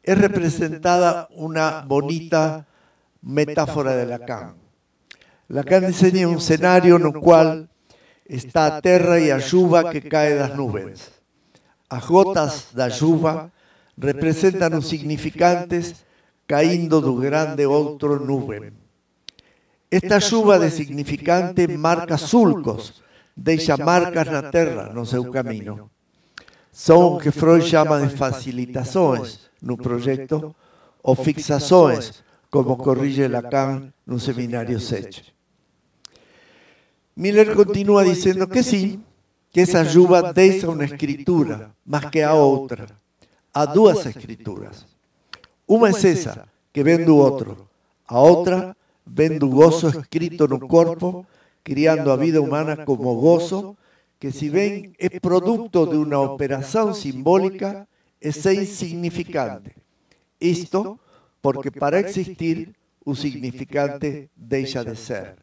é representada uma bonita metáfora de Lacan. Lacan desenha um cenário no qual está a terra e a chuva que cae das nuvens. As gotas da chuva representan os significantes caindo do grande outro nuvem. Esta chuva de significante marca sulcos, deixa marcas na terra, no seu caminho. São o que Freud chama de facilitações no projeto ou fixações, como corrige Lacan no Seminário 7. Miller continua dizendo que sim, que essa chuva deixa uma escritura, mas que há outra. Há duas escrituras. Uma é essa, que vem do outro. A outra vem do gozo escrito no corpo, criando a vida humana como gozo, que se bem é produto de uma operação simbólica, é insignificante. Isto porque para existir o significante deixa de ser,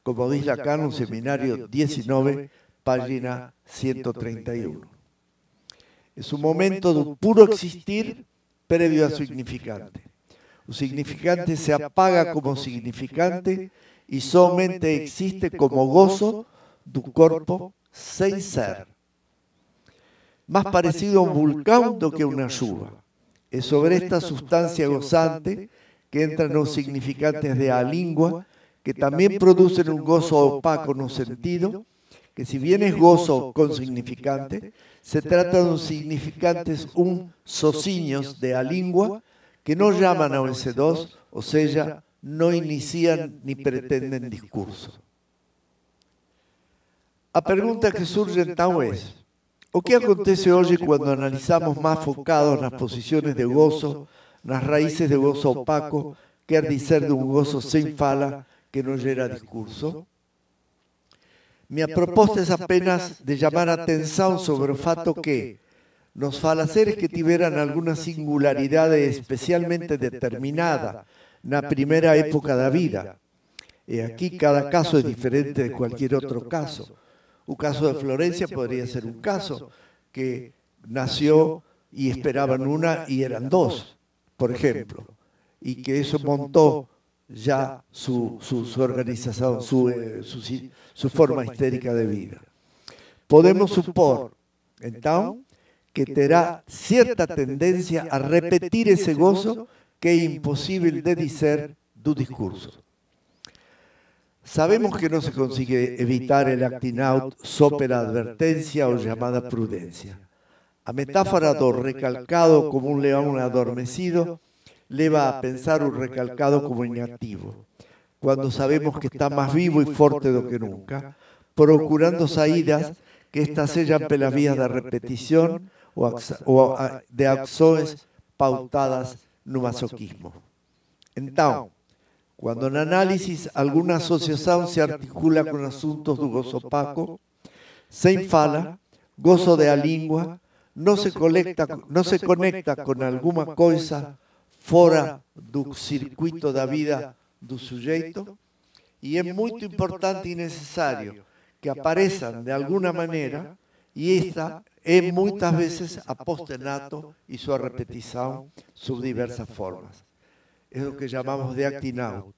como diz Lacan no Seminário 19, página 131. É um momento do puro existir previo ao significante. O significante se apaga como significante e somente existe como gozo do corpo sem ser. Mais parecido a um vulcão do que uma chuva. É sobre esta substância gozante que entra nos significantes de a língua, que também produzem um gozo opaco no sentido que, si bien es gozo con significante, se trata de significantes sozinhos de a língua que no llaman ao S2, ou seja, não iniciam nem pretendem discurso. A pergunta que surge então é: o que acontece hoje quando analisamos mais focados nas posições de gozo, nas raízes de gozo opaco, quer dizer, de um gozo sem fala que não gera discurso? Minha proposta é apenas de chamar a atenção sobre o fato que, nos falaceres que tiveram alguma singularidade especialmente determinada na primeira época da vida, e aqui cada caso é diferente de qualquer outro caso. O caso de Florencia poderia ser um caso que nasceu e esperaban una y eran dos, por ejemplo, y que eso montó ya su organización, su forma histérica de vida. Podemos supor, entonces, que terá cierta tendencia a repetir ese gozo que es imposible de decir do discurso. Sabemos que no se consigue evitar el acting out sóper advertencia o llamada prudencia. A metáfora do recalcado como un león adormecido leva a pensar un recalcado como inactivo, cuando sabemos que está más vivo y fuerte do que nunca, procurando saídas que estas sellan pelas vías da repetición ou de acções pautadas no masoquismo. Então, quando na análise alguma associação se articula com assuntos do gozo opaco, sem fala, gozo da língua, não se conecta com alguma coisa fora do circuito da vida do sujeito, e é muito importante e necessário que apareçam de alguma maneira, e esta é muitas vezes a postenato e sua repetição sob diversas formas. É o que chamamos de acting out.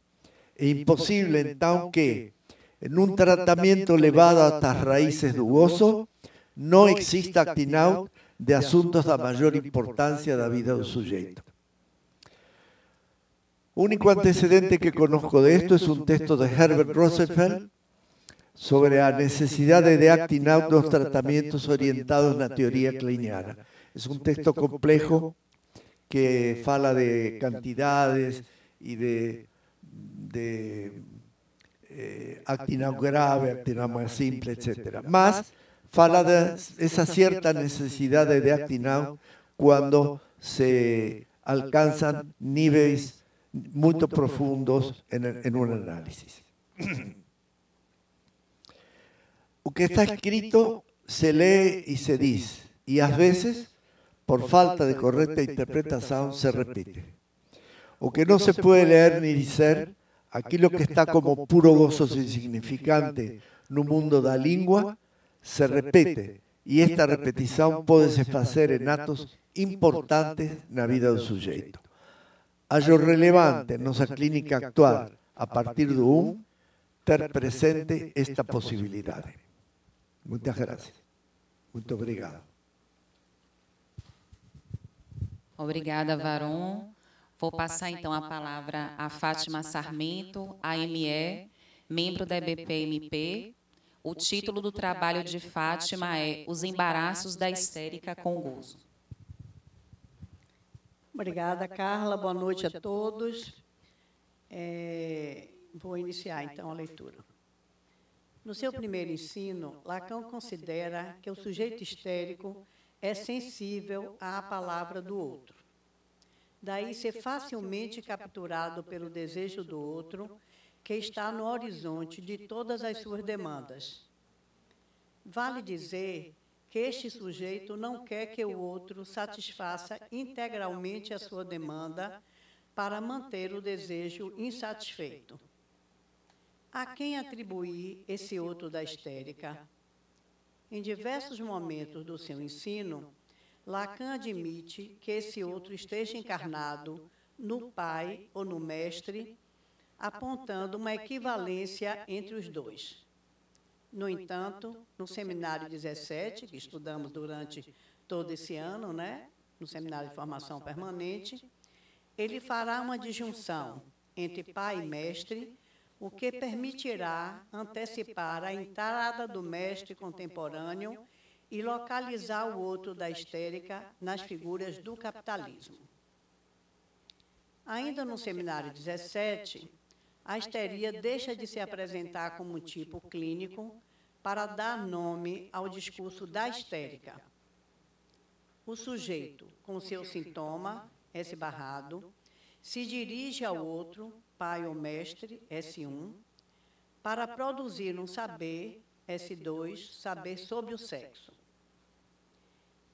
É impossível, então, que, em um tratamento levado até as raízes do gozo, não exista acting out de assuntos da maior importância da vida do sujeito. O único antecedente que conozco de esto es un texto de Herbert Rosenfeld sobre la necesidad de acting out dos tratamientos orientados en la teoría kleiniana. Es un texto complejo que fala de cantidades y de acting out grave, acting out más simple, etc. Más fala de esa cierta necesidad de acting out cuando se alcanzan niveles muy profundos en un análisis. Lo que está escrito se lee y se dice, y a veces, por falta de correcta interpretación, se repite. O que no se puede leer ni decir, aquello que está como puro gozo insignificante no mundo da língua, se repite, y esta repetición puede se hacer en actos importantes na vida do sujeito. Algo relevante en nuestra clínica actual, a partir de ter presente esta posibilidad. Muchas gracias. Muito obrigado. Obrigada, Varon. Vou passar, então, a palavra a Fátima Sarmento, AME, membro da EBPMP. O título do trabalho de Fátima é Os Embaraços da Histérica com Gozo. Obrigada, Carla. Boa noite a todos. Vou iniciar, então, a leitura. No seu primeiro ensino, Lacan considera que o sujeito histérico é sensível à palavra do outro. Daí ser facilmente capturado pelo desejo do outro, que está no horizonte de todas as suas demandas. Vale dizer que este sujeito não quer que o outro satisfaça integralmente a sua demanda para manter o desejo insatisfeito. A quem atribuir esse outro da histérica? Em diversos momentos do seu ensino, Lacan admite que esse outro esteja encarnado no pai ou no mestre, apontando uma equivalência entre os dois. No entanto, no Seminário 17, que estudamos durante todo esse ano, no Seminário de Formação Permanente, ele fará uma disjunção entre pai e mestre, o que permitirá antecipar a entrada do mestre contemporâneo e localizar o outro da histérica nas figuras do capitalismo. Ainda no seminário 17, a histeria deixa de se apresentar como um tipo clínico para dar nome ao discurso da histérica. O sujeito, com seu sintoma, S barrado, se dirige ao outro, pai ou mestre, S1, para produzir um saber, S2, saber sobre o sexo.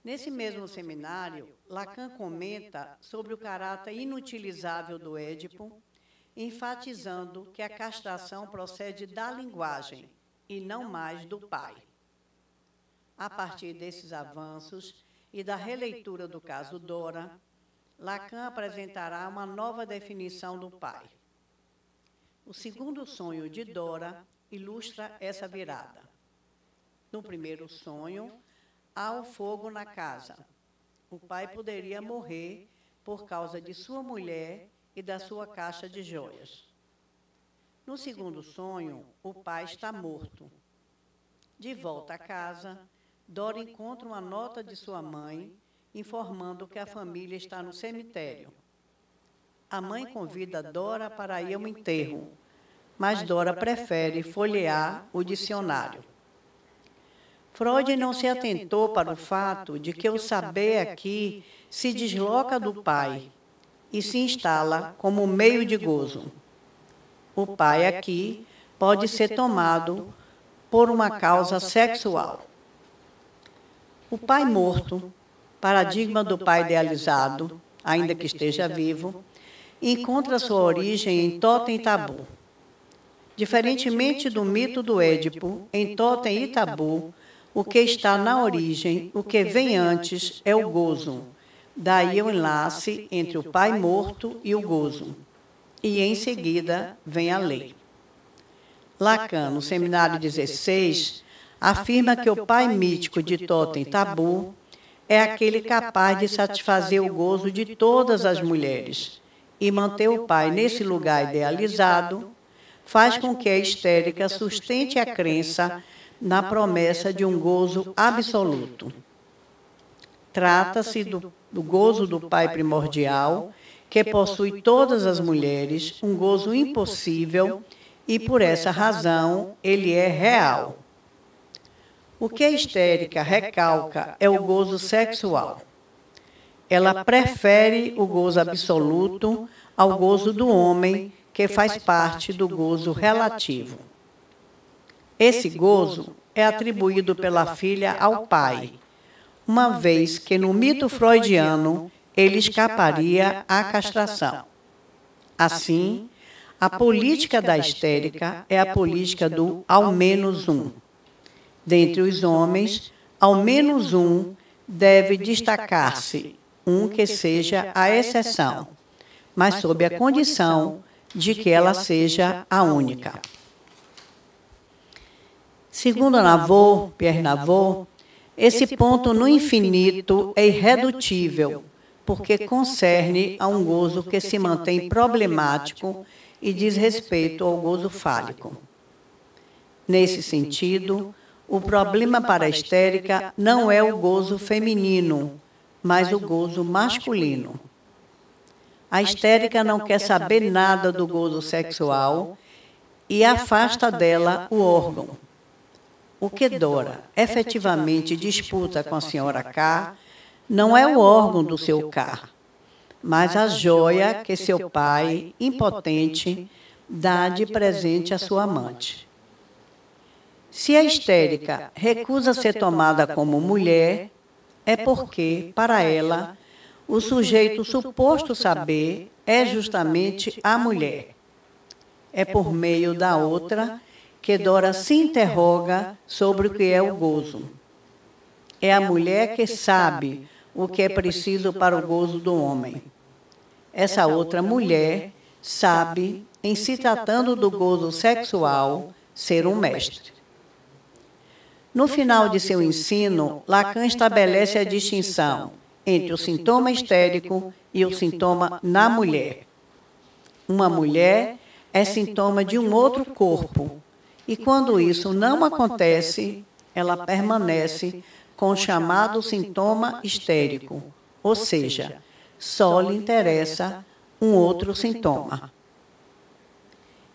Nesse mesmo seminário, Lacan comenta sobre o caráter inutilizável do Édipo, enfatizando que a castração procede da linguagem e não mais do pai. A partir desses avanços e da releitura do caso Dora, Lacan apresentará uma nova definição do pai. O segundo sonho de Dora ilustra essa virada. No primeiro sonho, há um fogo na casa. O pai poderia morrer por causa de sua mulher e da sua caixa de joias. No segundo sonho, o pai está morto. De volta a casa, Dora encontra uma nota de sua mãe informando que a família está no cemitério. A mãe convida Dora para ir ao enterro, mas Dora prefere folhear o dicionário. Freud não se atentou para o fato de que o saber aqui se desloca do pai e se instala como meio de gozo. O pai aqui pode ser tomado por uma causa sexual. O pai morto, paradigma do pai idealizado, ainda que esteja vivo, encontra sua origem em Totem e Tabu. Diferentemente do mito do Édipo, em Totem e Tabu, o que está na origem, o que vem antes, é o gozo. Daí o enlace entre o pai morto e o gozo. E, em seguida, vem a lei. Lacan, no seminário 16, afirma que o pai mítico de Totem e Tabu é aquele capaz de satisfazer o gozo de todas as mulheres e manter o pai nesse lugar idealizado faz com que a histérica sustente a crença na promessa de um gozo absoluto. Trata-se do gozo do pai primordial, que possui todas as mulheres, um gozo impossível, e por essa razão ele é real. O que a histérica recalca é o gozo sexual. Ela prefere o gozo absoluto ao gozo do homem, que faz parte do gozo relativo. Esse gozo é atribuído pela filha ao pai, uma vez que no mito freudiano ele escaparia à castração. Assim, a política da histérica é a política do ao menos um. Dentre os homens, ao menos um deve destacar-se, um que seja a exceção, mas sob a condição de que ela seja a única. Segundo Navot, Pierre Navot, esse ponto no infinito é irredutível, porque concerne a um gozo que se mantém problemático e diz respeito ao gozo fálico. Nesse sentido, o problema para a histérica não é o gozo feminino, mas o gozo masculino. A histérica não quer saber nada do gozo sexual e afasta dela o órgão. O que Dora efetivamente disputa com a senhora K não é o órgão do seu K, mas a joia que seu pai, impotente, dá de presente à sua amante. Se a histérica recusa ser tomada como mulher, é porque, para ela, o sujeito suposto saber é justamente a mulher. É por meio da outra que Dora se interroga sobre o que é o gozo. É a mulher que sabe o que é preciso para o gozo do homem. Essa outra mulher sabe, em se tratando do gozo sexual, ser um mestre. No final de seu ensino, Lacan estabelece a distinção entre o sintoma histérico e o sintoma na mulher. Uma mulher é sintoma de um outro corpo, e quando isso não acontece, ela permanece com o chamado sintoma histérico, ou seja, só lhe interessa um outro sintoma.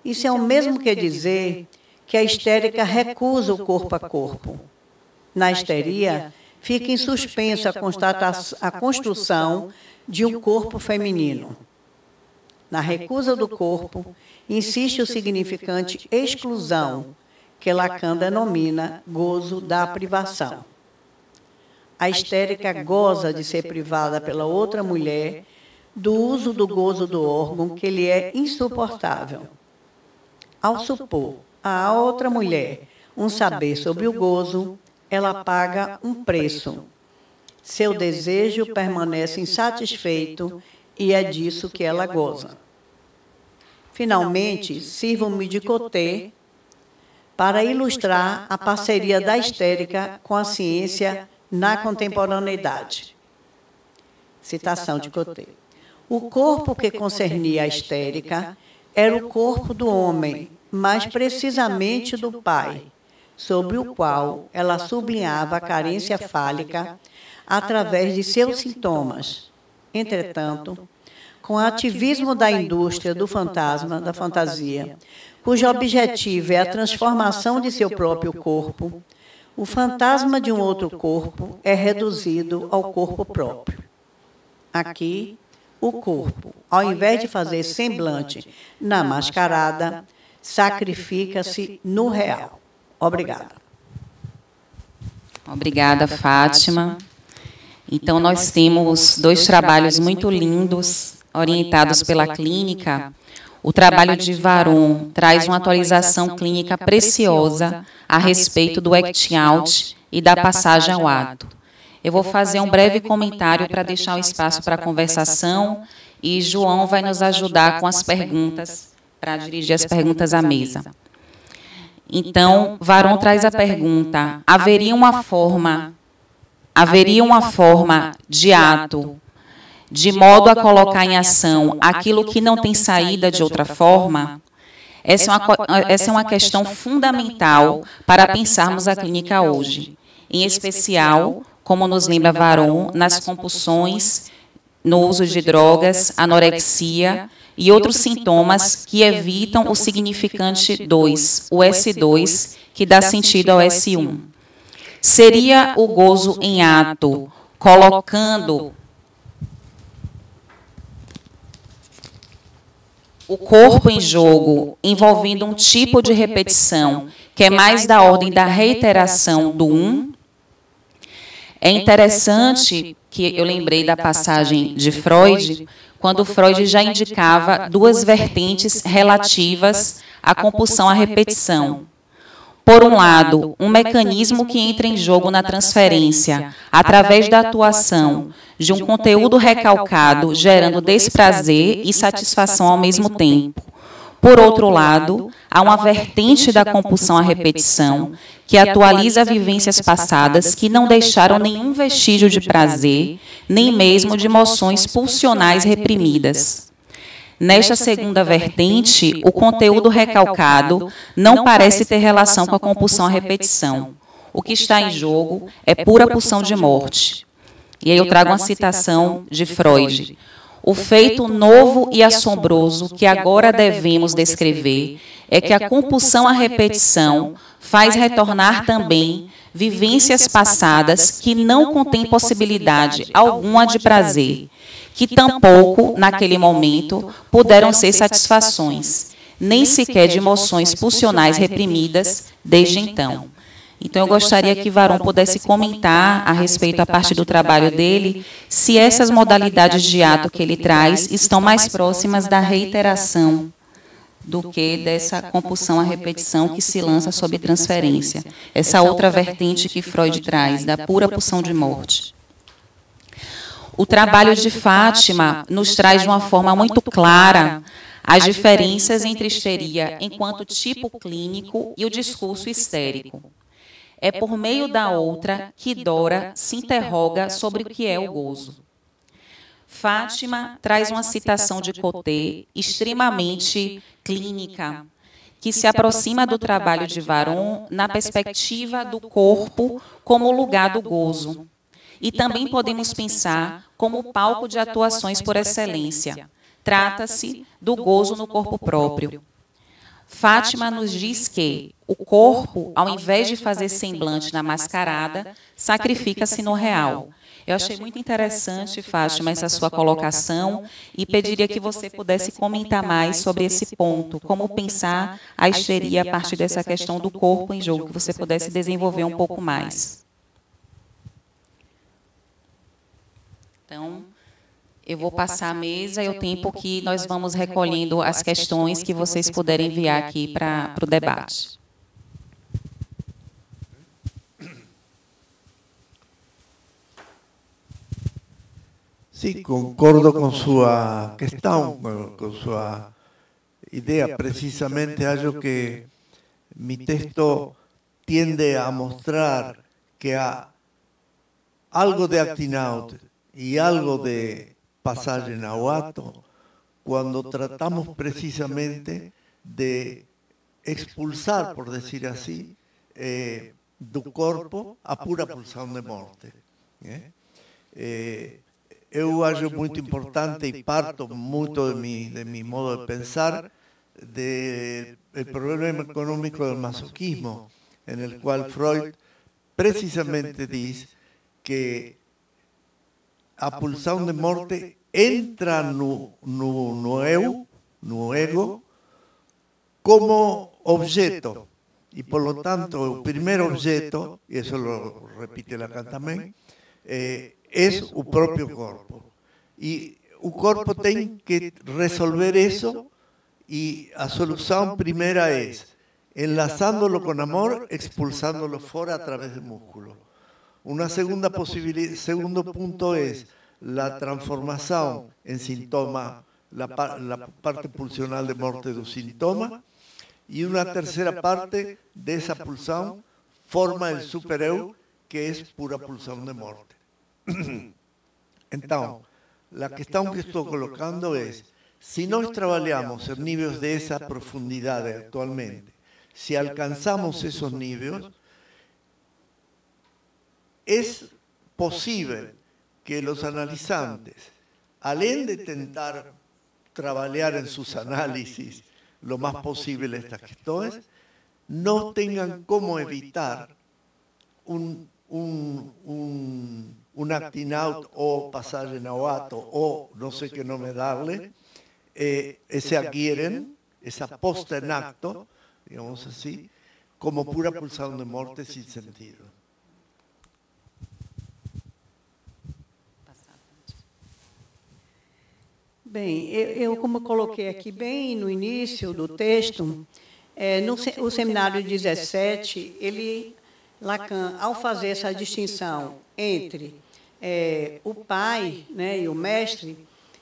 Isso é o mesmo que dizer que a histérica recusa o corpo a corpo. Na histeria, fica em suspenso a construção de um corpo feminino. Na recusa do corpo, insiste o significante exclusão, que Lacan denomina gozo da privação. A histérica goza de ser privada pela outra mulher do uso do gozo do órgão que lhe é insuportável. Ao supor a outra mulher um saber sobre o gozo, ela paga um preço. Seu desejo permanece insatisfeito e é disso que ela goza. Finalmente, sirvo-me de Coté para ilustrar a parceria da histérica com a ciência na contemporaneidade. Citação de Coté. O corpo que concernia a histérica era o corpo do homem, mais precisamente do pai, sobre o qual ela sublinhava a carência fálica através de seus sintomas. Entretanto, com o ativismo da indústria do fantasma, da fantasia, cujo objetivo é a transformação de seu próprio corpo, o fantasma de um outro corpo é reduzido ao corpo próprio. Aqui, o corpo, ao invés de fazer semblante na mascarada, sacrifica-se no real. Obrigada. Obrigada, Fátima. Então, nós temos 2 trabalhos muito lindos, orientados pela clínica. O trabalho de Varron traz uma atualização clínica preciosa a respeito do acting out e da passagem ao ato. Eu vou fazer um breve comentário para deixar um espaço para conversação e João vai nos ajudar com as perguntas, para dirigir as perguntas à mesa. Então, Varron traz a pergunta: haveria uma forma de ato de modo a colocar em ação aquilo que não tem saída de outra forma? Essa é uma questão fundamental para pensarmos a clínica hoje, em especial, como nos lembra Varron, nas compulsões, no uso de drogas, anorexia e outros sintomas que evitam o significante 2, o S2, que dá sentido ao S1. Seria o gozo em ato, colocando o corpo em jogo, envolvendo um tipo de repetição que é mais da ordem da reiteração do 1? É interessante que eu lembrei da passagem de Freud, quando Freud já indicava 2 vertentes relativas à compulsão à repetição. Por um lado, um mecanismo que entra em jogo na transferência, através da atuação de um conteúdo recalcado, gerando desprazer e satisfação ao mesmo tempo. Por outro lado, há uma vertente da compulsão à repetição, que atualiza vivências passadas que não deixaram nenhum vestígio de prazer, nem mesmo de emoções pulsionais reprimidas. Nesta segunda vertente, o conteúdo recalcado não parece ter relação com a compulsão à repetição. O que está em jogo é pura pulsão de morte. E aí eu trago uma citação de Freud. O feito novo e assombroso que agora devemos descrever é que a compulsão à repetição faz retornar também vivências passadas que não contêm possibilidade alguma de prazer, que tampouco, naquele momento, puderam ser satisfações, nem sequer de emoções pulsionais reprimidas desde então. Então, eu gostaria que Varron pudesse comentar a respeito, a partir do trabalho dele, se essas modalidades de ato que ele traz estão mais próximas da reiteração do que dessa compulsão à repetição que se lança sob transferência. Essa outra vertente que Freud traz, da pura pulsão de morte. O trabalho de Fátima nos traz de uma forma muito clara as diferenças entre histeria enquanto tipo clínico e o discurso histérico. É por meio da outra que Dora se interroga sobre o que é o gozo. Fátima traz uma citação de Coté extremamente clínica, que se aproxima do trabalho de Varron na perspectiva do corpo como lugar do gozo. E também podemos pensar como palco de atuações por excelência, trata-se do gozo no corpo próprio. Fátima nos diz que o corpo, ao invés de fazer semblante na mascarada, sacrifica-se no real. Eu achei muito interessante, Fátima, essa sua colocação e pediria que você pudesse comentar mais sobre esse ponto, como pensar a histeria a partir dessa questão do corpo em jogo, que você pudesse desenvolver um pouco mais. Então, eu vou passar a mesa e o tempo que nós vamos recolhendo as questões que vocês puderem enviar aqui para o debate. Sí, concordo con su cuestión, con su idea. Precisamente algo que mi texto tiende a mostrar que algo de acting out y algo de pasaje nahuatl, cuando tratamos precisamente de expulsar, por decir así, do corpo a pura pulsão de morte. Eu acho muito importante e parto muito de mi modo de pensar del problema económico del masoquismo, en el cual Freud precisamente dice que a pulsão de morte entra no ego como objeto, y por lo tanto el primer objeto, y eso lo repite Lacan también, es o propio corpo. E o corpo tem que resolver isso, e a solução primeira é enlazándolo con amor, expulsándolo fora a través del músculo. Una segunda posibilidad, segundo punto es la transformación en síntoma, la parte pulsional de morte do sintoma, y una tercera parte de esa pulsión forma el supereu, que es pura pulsión de morte. Entonces, la cuestión que estoy colocando es, si nós trabalhamos en niveles de esa profundidad actualmente, si alcanzamos esos niveles, es posible que los analizantes, além de tentar trabajar en sus análisis lo más posible estas cuestiones, no tengan cómo evitar un acting out o pasaje nahuatl o no sé qué nombre darle, ese adquieren, esa posta en acto, digamos así, como pura pulsión de muerte sin sentido. Bem, eu como coloquei aqui bem no início do texto, o seminário 17, Lacan, ao fazer essa distinção entre o pai, né, e o mestre,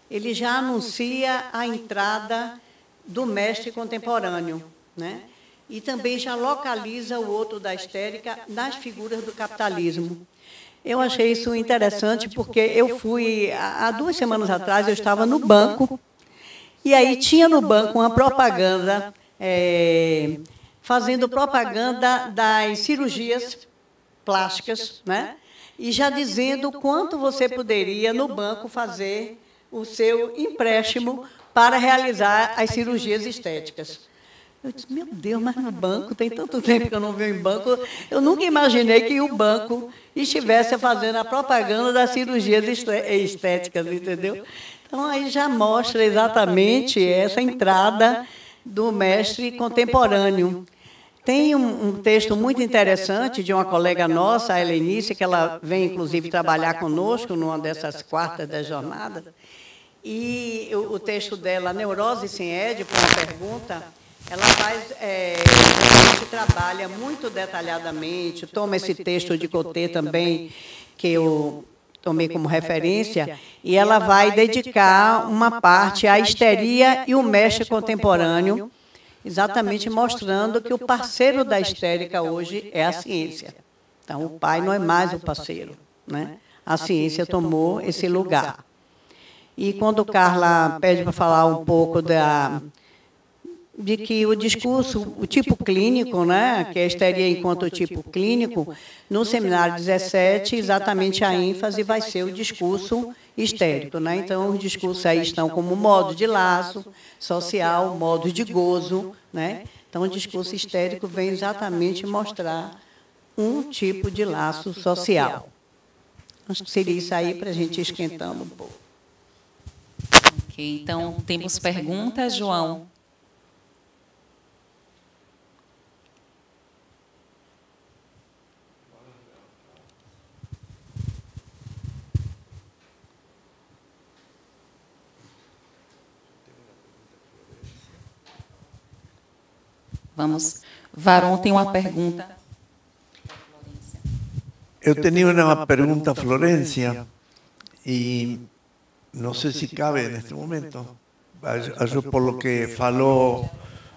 ele já anuncia a entrada do mestre contemporâneo, né? E também já localiza o outro da histérica nas figuras do capitalismo. Eu achei isso interessante porque eu fui, há 2 semanas atrás, eu estava no banco, e aí tinha no banco uma propaganda, fazendo propaganda das cirurgias plásticas, né? E já dizendo quanto você poderia, no banco, fazer o seu empréstimo para realizar as cirurgias estéticas. Eu disse, meu Deus, mas no banco, tem tanto tempo que eu não venho em banco, eu nunca imaginei que o banco estivesse fazendo a propaganda das cirurgias estéticas, entendeu? Então, aí já mostra exatamente essa entrada do mestre contemporâneo. Tem um texto muito interessante de uma colega nossa, a Helenice, que ela vem, inclusive, trabalhar conosco numa dessas quartas da jornada, e o texto dela, Neurose sem Édipo, uma pergunta, ela a gente trabalha muito detalhadamente, toma esse texto de Coté também, que eu tomei como referência, e ela vai dedicar uma parte à histeria e o mestre contemporâneo, exatamente mostrando que o parceiro da histérica hoje é a ciência. Então, o pai não é mais o parceiro, né? A ciência tomou esse lugar. E quando Carla pede para falar um pouco de que o discurso, o tipo clínico, né, que é a histeria enquanto tipo clínico, no seminário 17, exatamente a ênfase vai ser o discurso histérico. Né? Então, os discursos aí estão como modo de laço social, modo de gozo. Né? Então, o discurso histérico vem exatamente mostrar um tipo de laço social. Acho que seria isso aí para a gente ir esquentando um pouco. Ok, então, temos perguntas, João? Vamos. Varón tem uma pergunta. Eu tenía una pregunta a Florencia y no sé si cabe en este momento. Yo por lo que faló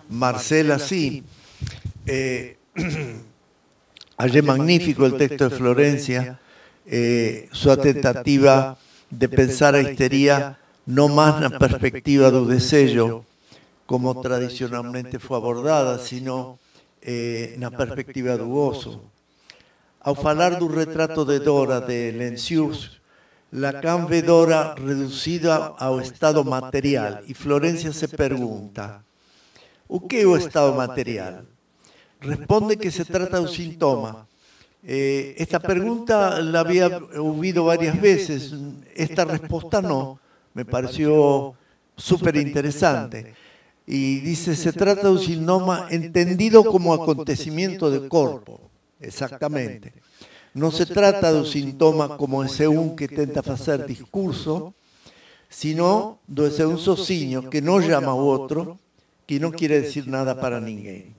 Marcela, sí. Hallé magnífico el texto de Florencia, su tentativa de pensar a histeria no más na perspectiva do desejo, como tradicionalmente fue abordada, sino na perspectiva do gozo. Ao falar do retrato de Dora de Lencius, Lacan ve Dora reducida ao estado material e Florencia se pergunta: o que é o estado material? Responde que se trata de un sintoma. Esta pregunta la había oído varias veces, esta respuesta no, me pareció súper interesante. Y dice, se trata de un síntoma entendido como acontecimiento del cuerpo. Exactamente. No se trata de un síntoma como ese un que tenta hacer discurso, sino de ese un sozinho que no llama a otro, que no quiere decir nada para ninguém.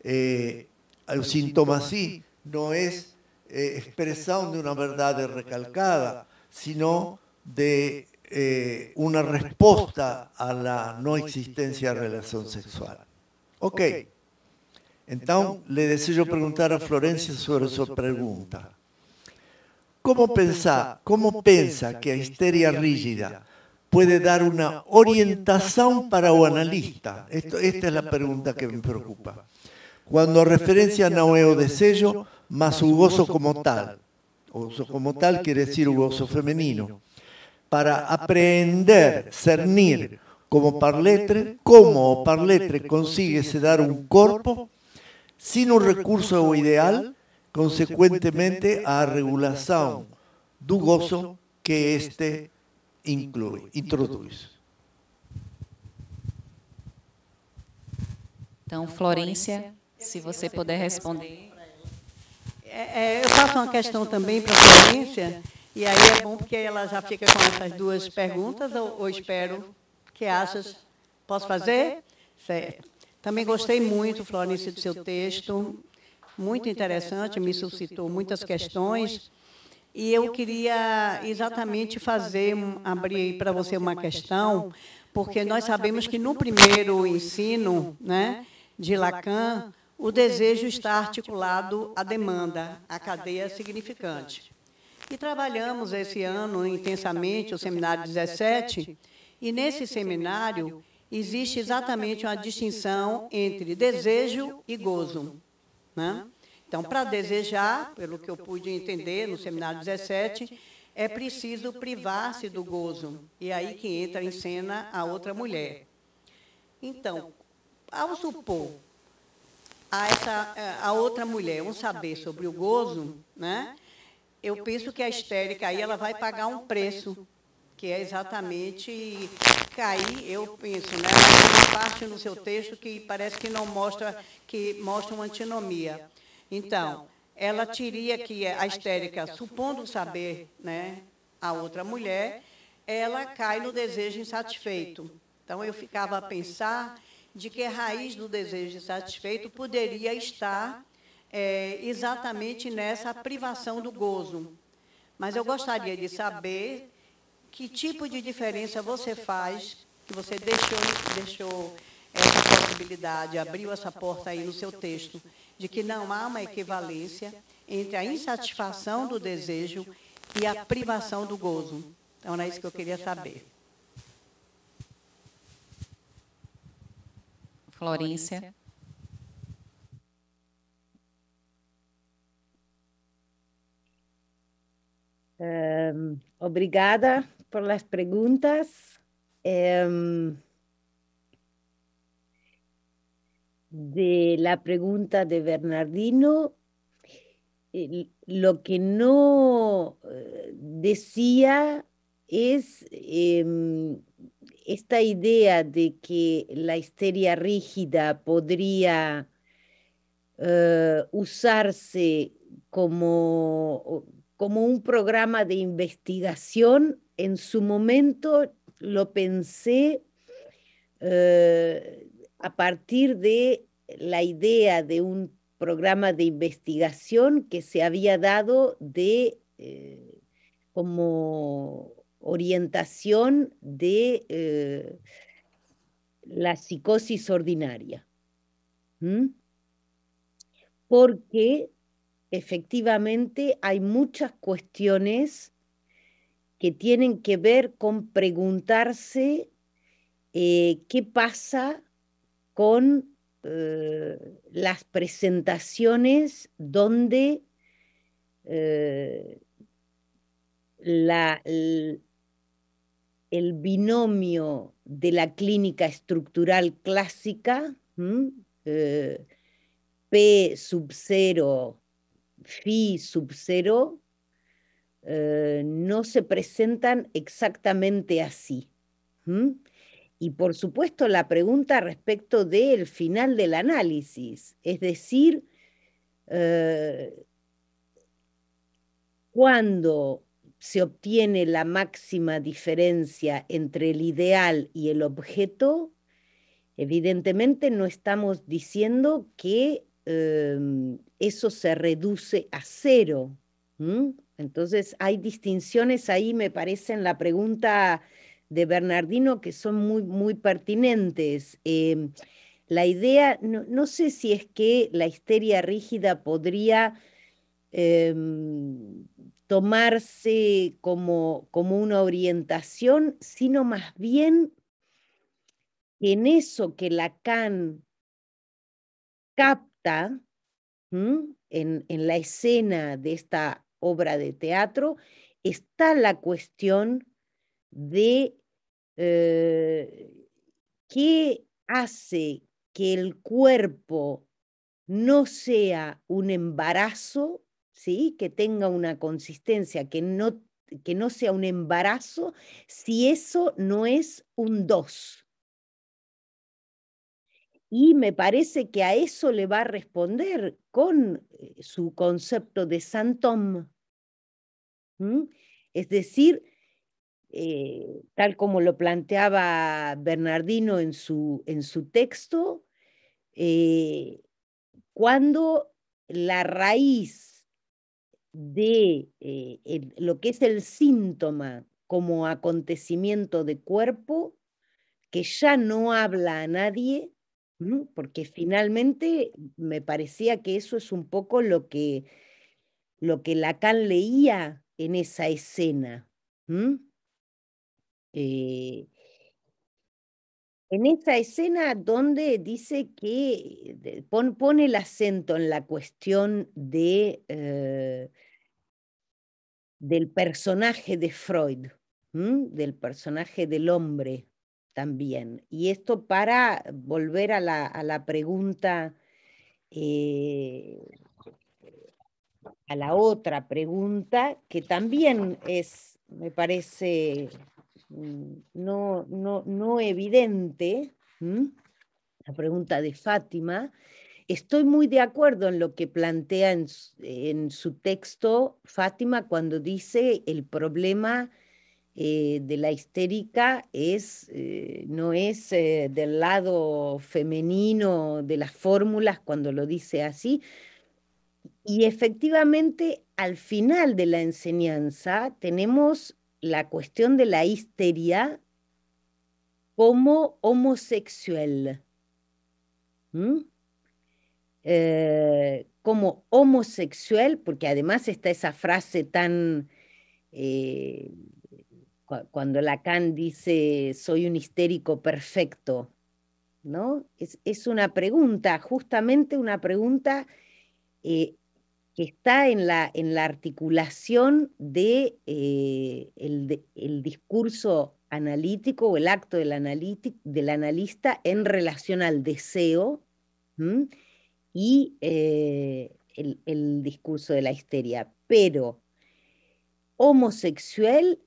El síntoma así no es expresión de una verdad recalcada, sino de una respuesta a la no existencia de relación sexual. Ok. Entonces, le deseo preguntar a Florencia sobre su pregunta. ¿Cómo piensa que la histeria rígida puede dar una orientación para o analista? Esta es la pregunta que me preocupa. Cuando referencia no es o desejo, mas o gozo como tal. O gozo como tal quiere decir o gozo femenino. Para aprender, cernir como parletre, cómo o parletre consigue se dar un cuerpo sin un recurso o ideal, consecuentemente a regulación do gozo que este introduz. Então, Florência, se você puder responder. Eu faço uma questão também para a Florência, e aí é bom porque ela já fica com essas duas perguntas, ou espero que achas. Posso fazer? Certo. Também gostei muito, Florência, do seu texto, muito interessante, me suscitou muitas questões, e eu queria exatamente abrir para você uma questão, porque nós sabemos que no primeiro ensino, né, de Lacan, o desejo está articulado à demanda, à cadeia significante. E trabalhamos esse ano intensamente o seminário 17, e nesse seminário existe exatamente uma distinção entre desejo e gozo. Né? Então, para desejar, pelo que eu pude entender no seminário 17, é preciso privar-se do gozo. E aí que entra em cena a outra mulher. Então, ao supor a outra mulher um saber sobre o gozo, né, eu penso que a histérica aí ela vai pagar um preço, que é exatamente cair, eu penso, né, uma parte no seu texto que parece que não mostra, que mostra uma antinomia. Então, ela teria que a histérica, supondo saber, né, a outra mulher, ela cai no desejo insatisfeito. Então, eu ficava a pensar de que a raiz do desejo insatisfeito poderia estar exatamente nessa privação do gozo. Mas eu gostaria de saber que tipo de diferença você faz, que você deixou essa possibilidade, abriu essa porta aí no seu texto, de que não há uma equivalência entre a insatisfação do desejo e a privação do gozo. Então, era isso que eu queria saber. Florência. Obrigada por las preguntas. De la pregunta de Bernardino, lo que no decía es esta idea de que la histeria rígida podría usarse como un programa de investigación. En su momento lo pensé a partir de la idea de un programa de investigación que se había dado de como orientación de la psicosis ordinaria. Porque efectivamente hay muchas cuestiones que tienen que ver con preguntarse qué pasa con las presentaciones donde el binomio de la clínica estructural clásica, P sub 0, phi sub 0, no se presentan exactamente así. Y por supuesto la pregunta respecto del final del análisis, es decir, cuando se obtiene la máxima diferencia entre el ideal y el objeto, evidentemente no estamos diciendo que eso se reduce a cero. Entonces hay distinciones ahí, me parece, en la pregunta de Bernardino que son muy, muy pertinentes. La idea, no sé si es que la histeria rígida podría tomarse como una orientación, sino más bien en eso que Lacan capta en la escena de esta obra de teatro, está la cuestión de qué hace que el cuerpo no sea un embarazo, ¿sí? Que tenga una consistencia, que no sea un embarazo, si eso no es un dos. Y me parece que a eso le va a responder con su concepto de Saint-Homme. Es decir, tal como lo planteaba Bernardino en su texto, cuando la raíz de lo que es el síntoma como acontecimiento de cuerpo, que ya no habla a nadie, porque finalmente me parecía que eso es un poco lo que Lacan leía en esa escena. En esa escena donde dice que pone el acento en la cuestión de, del personaje de Freud, del personaje del hombre también. Y esto para volver a la pregunta, a la otra pregunta, que también es, me parece, no evidente, la pregunta de Fátima. Estoy muy de acuerdo en lo que plantea en su texto Fátima cuando dice el problema de la histérica no es del lado femenino de las fórmulas cuando lo dice así. Y efectivamente, al final de la enseñanza tenemos la cuestión de la histeria como homosexual. Como homosexual, porque además está esa frase tan... cuando Lacan dice, soy un histérico perfecto, ¿no? Es una pregunta, justamente una pregunta que está en la articulación de, el discurso analítico o el acto del analista en relación al deseo, ¿m? Y el discurso de la histeria, pero homosexual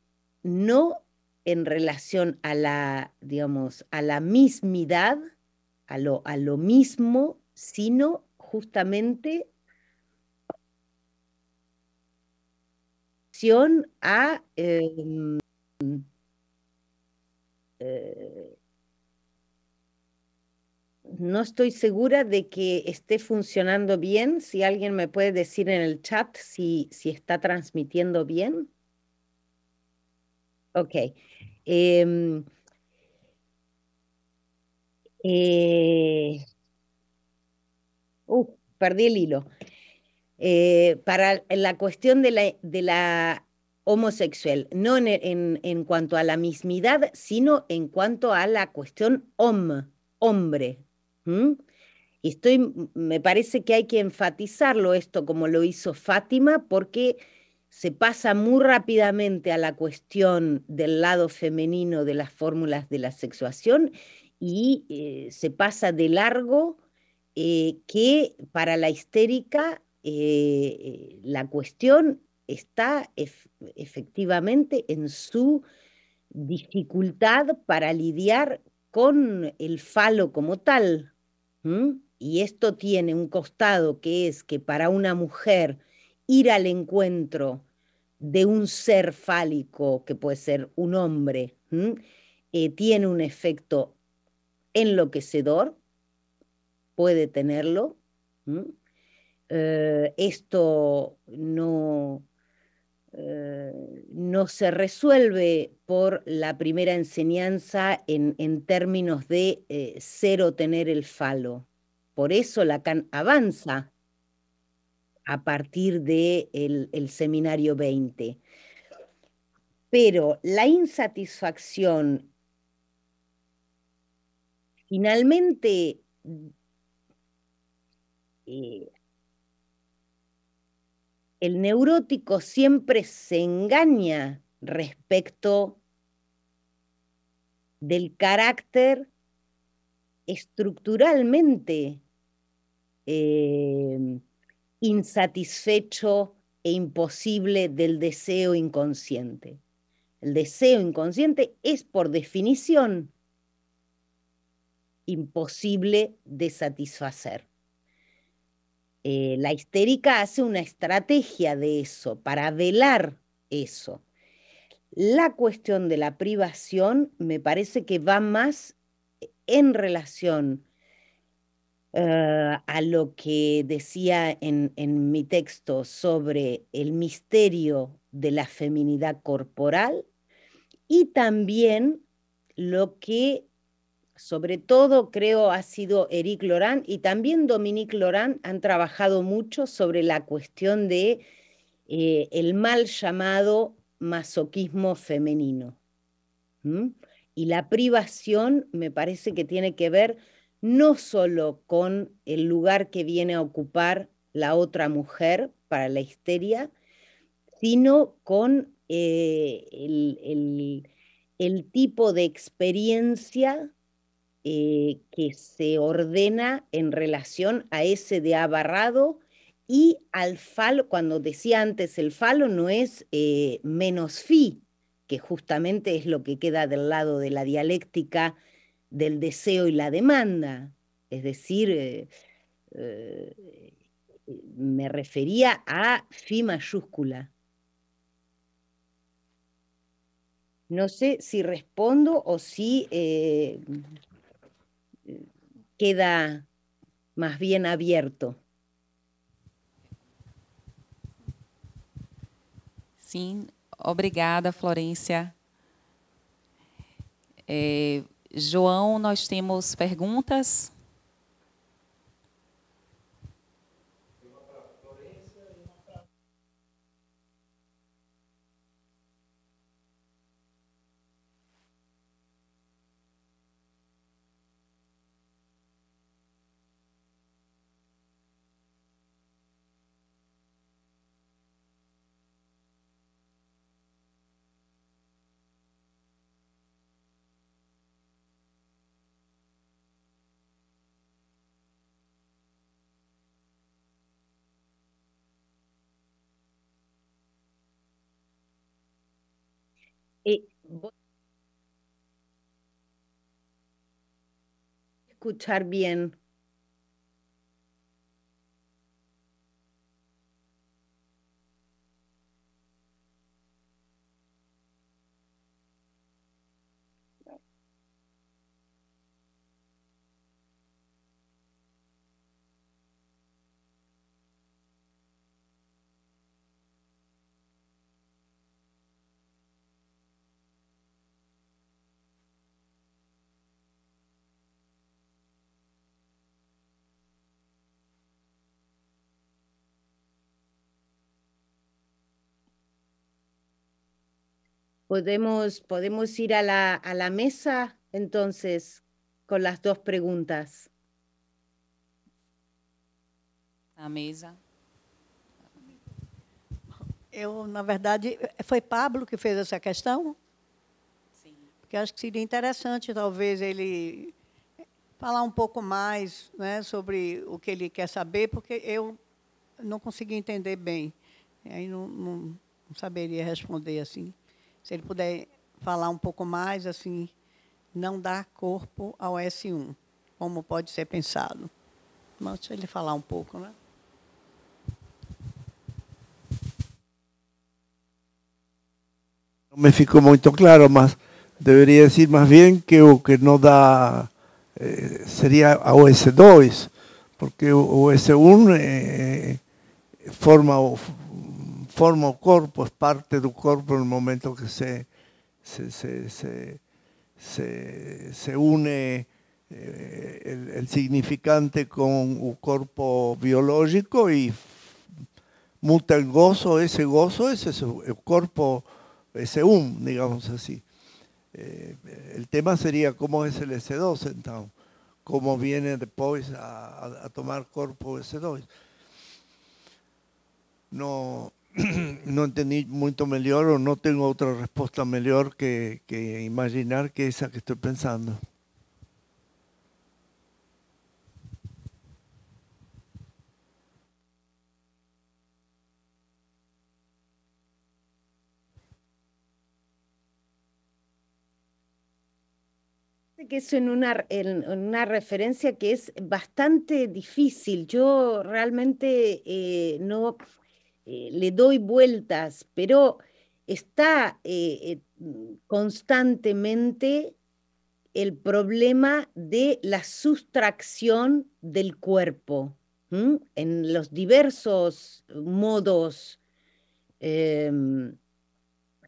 no en relación a la, digamos, a la mismidad, a lo mismo, sino justamente a no estoy segura de que esté funcionando bien. Si alguien me puede decir en el chat si está transmitiendo bien. Ok. Perdí el hilo. Para la cuestión de la homosexual, no en cuanto a la mismidad, sino en cuanto a la cuestión hombre. ¿Mm? Me parece que hay que enfatizarlo esto como lo hizo Fátima, porque se pasa muy rápidamente a la cuestión del lado femenino de las fórmulas de la sexuación y se pasa de largo que para la histérica la cuestión está efectivamente en su dificultad para lidiar con el falo como tal. ¿Mm? Y esto tiene un costado que es que para una mujer ir al encuentro de un ser fálico, que puede ser un hombre, tiene un efecto enloquecedor, puede tenerlo. Esto no se resuelve por la primera enseñanza en términos de cero tener el falo. Por eso Lacan avanza a partir del seminario 20. Pero la insatisfacción finalmente el neurótico siempre se engaña respecto del carácter estructuralmente insatisfecho e imposible del deseo inconsciente. El deseo inconsciente es por definición imposible de satisfacer. La histérica hace una estrategia de eso, para velar eso. La cuestión de la privación me parece que va más en relación a lo que decía en mi texto sobre el misterio de la feminidad corporal y también lo que sobre todo creo ha sido Éric Laurent y también Dominique Laurent han trabajado mucho sobre la cuestión de el mal llamado masoquismo femenino. Y la privación me parece que tiene que ver no solo con el lugar que viene a ocupar la otra mujer para la histeria, sino con el tipo de experiencia que se ordena en relación a ese de abarrado y al falo. Cuando decía antes el falo no es menos fi, que justamente es lo que queda del lado de la dialéctica del deseo y la demanda. Es decir, me refería a fi mayúscula. No sé si respondo o si queda más bien abierto. Sim, obrigada, Florência. João, nós temos perguntas? Voy a escuchar bien. Podemos ir a la mesa entonces con las dos preguntas. A mesa. Na verdade, foi Pablo que fez essa questão? Sim. Porque acho que seria interessante, talvez, ele falar um pouco mais, né, sobre o que ele quer saber, porque eu não consegui entender bem. E aí não saberia responder assim. Se ele puder falar um pouco mais, assim, não dar corpo ao S1, como pode ser pensado. Mas deixa ele falar um pouco, né? No me ficou muito claro, mas deveria decir más bien que o que no da sería a OS2, porque o S1 forma o corpo, es parte do corpo en el momento que se une el significante con el corpo biológico y muta el gozo, ese es el corpo S1, digamos así. El tema sería cómo es el S2, entonces, cómo viene después a tomar corpo S2. No entendí mucho mejor o no tengo otra respuesta mejor que imaginar que esa que estoy pensando. Que es en una referencia que es bastante difícil. Yo realmente no le doy vueltas, pero está constantemente el problema de la sustracción del cuerpo, en los diversos modos de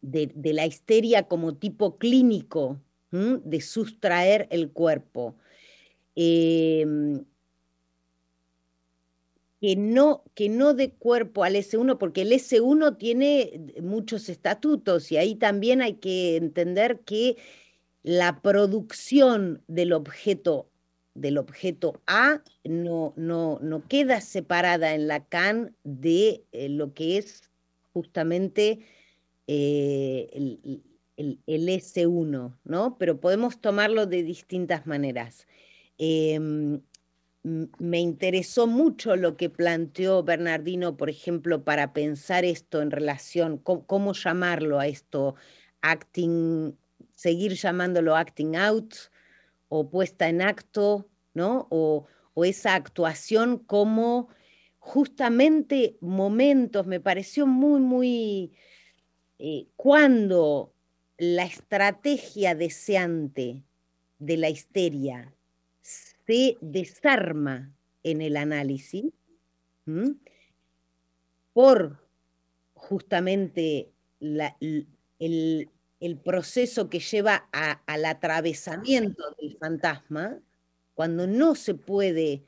la histeria como tipo clínico, de sustraer el cuerpo. Que no dé cuerpo al S1, porque el S1 tiene muchos estatutos y ahí también hay que entender que la producción del objeto A no queda separada en Lacan de lo que es justamente el S1, ¿no? Pero podemos tomarlo de distintas maneras. Me interesó mucho lo que planteó Bernardino, por ejemplo, para pensar esto en relación, cómo llamarlo a esto, seguir llamándolo acting out o puesta en acto, ¿no? O esa actuación como justamente momentos, me pareció muy, cuando la estrategia deseante de la histeria se desarma en el análisis por justamente el proceso que lleva al atravesamiento del fantasma, cuando no se puede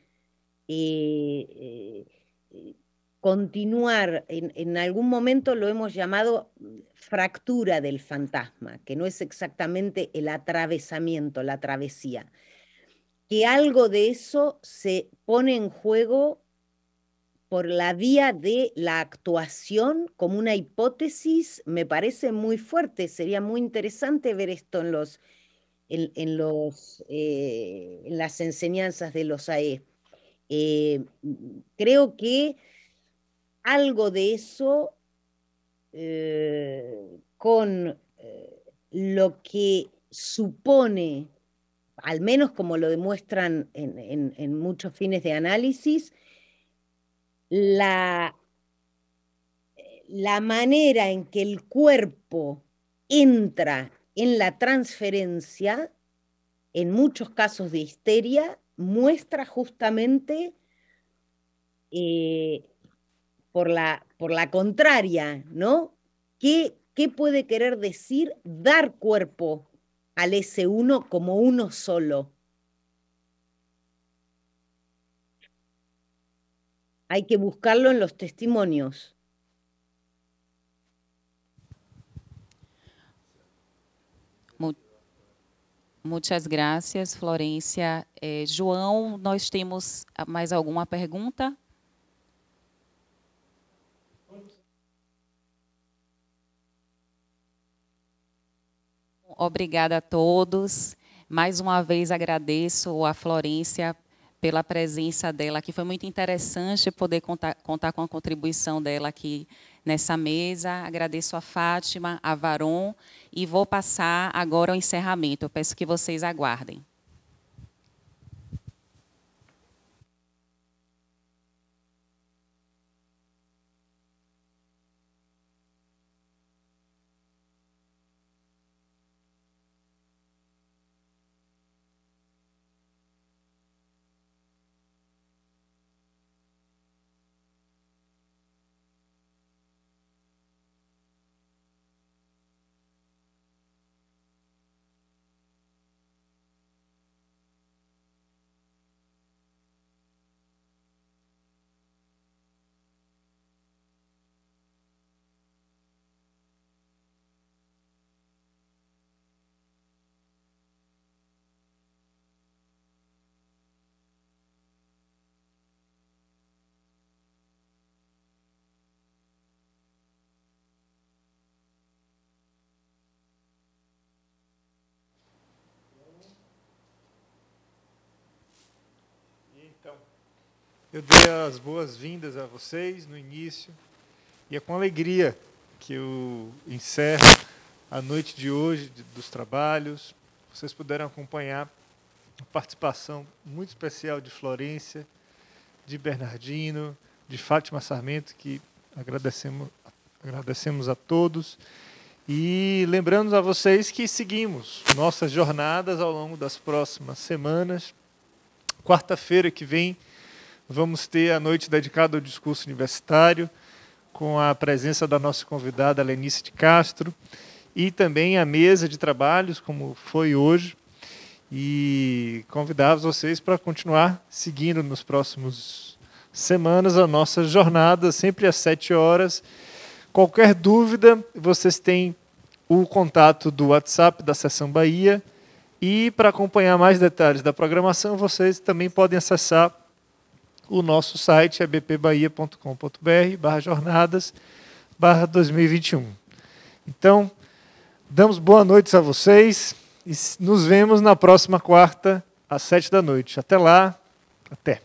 continuar, en algún momento lo hemos llamado fractura del fantasma, que no es exactamente el atravesamiento, la travesía, que algo de eso se pone en juego por la vía de la actuación como una hipótesis, me parece muy fuerte. Sería muy interesante ver esto en las enseñanzas de los AE. Creo que algo de eso con lo que supone, al menos como lo demuestran en muchos fines de análisis, la manera en que el cuerpo entra en la transferencia, en muchos casos de histeria, muestra justamente por la contraria, ¿no? ¿Qué puede querer decir dar cuerpo al S1 como uno solo? Hay que buscarlo en los testimonios. Muitas graças, Florência. João, nós temos mais alguma pergunta? Obrigada a todos. Mais uma vez agradeço a Florência pela presença dela aqui. Foi muito interessante poder contar com a contribuição dela aqui nessa mesa. Agradeço a Fátima, a Varon, e vou passar agora ao encerramento. Eu peço que vocês aguardem. Eu dei as boas-vindas a vocês no início e é com alegria que eu encerro a noite de hoje dos trabalhos. Vocês puderam acompanhar a participação muito especial de Florência, de Bernardino, de Fátima Sarmento, que agradecemos a todos. E lembramos a vocês que seguimos nossas jornadas ao longo das próximas semanas. Quarta-feira que vem, vamos ter a noite dedicada ao discurso universitário, com a presença da nossa convidada Lenice de Castro, e também a mesa de trabalhos, como foi hoje, e convidar vocês para continuar seguindo nos próximos semanas a nossa jornada, sempre às 7 horas. Qualquer dúvida, vocês têm o contato do WhatsApp da Seção Bahia, e para acompanhar mais detalhes da programação, vocês também podem acessar o nosso site, é bpbahia.com.br/jornadas/2021. Então, damos boa noite a vocês e nos vemos na próxima quarta, às 7 da noite. Até lá, até.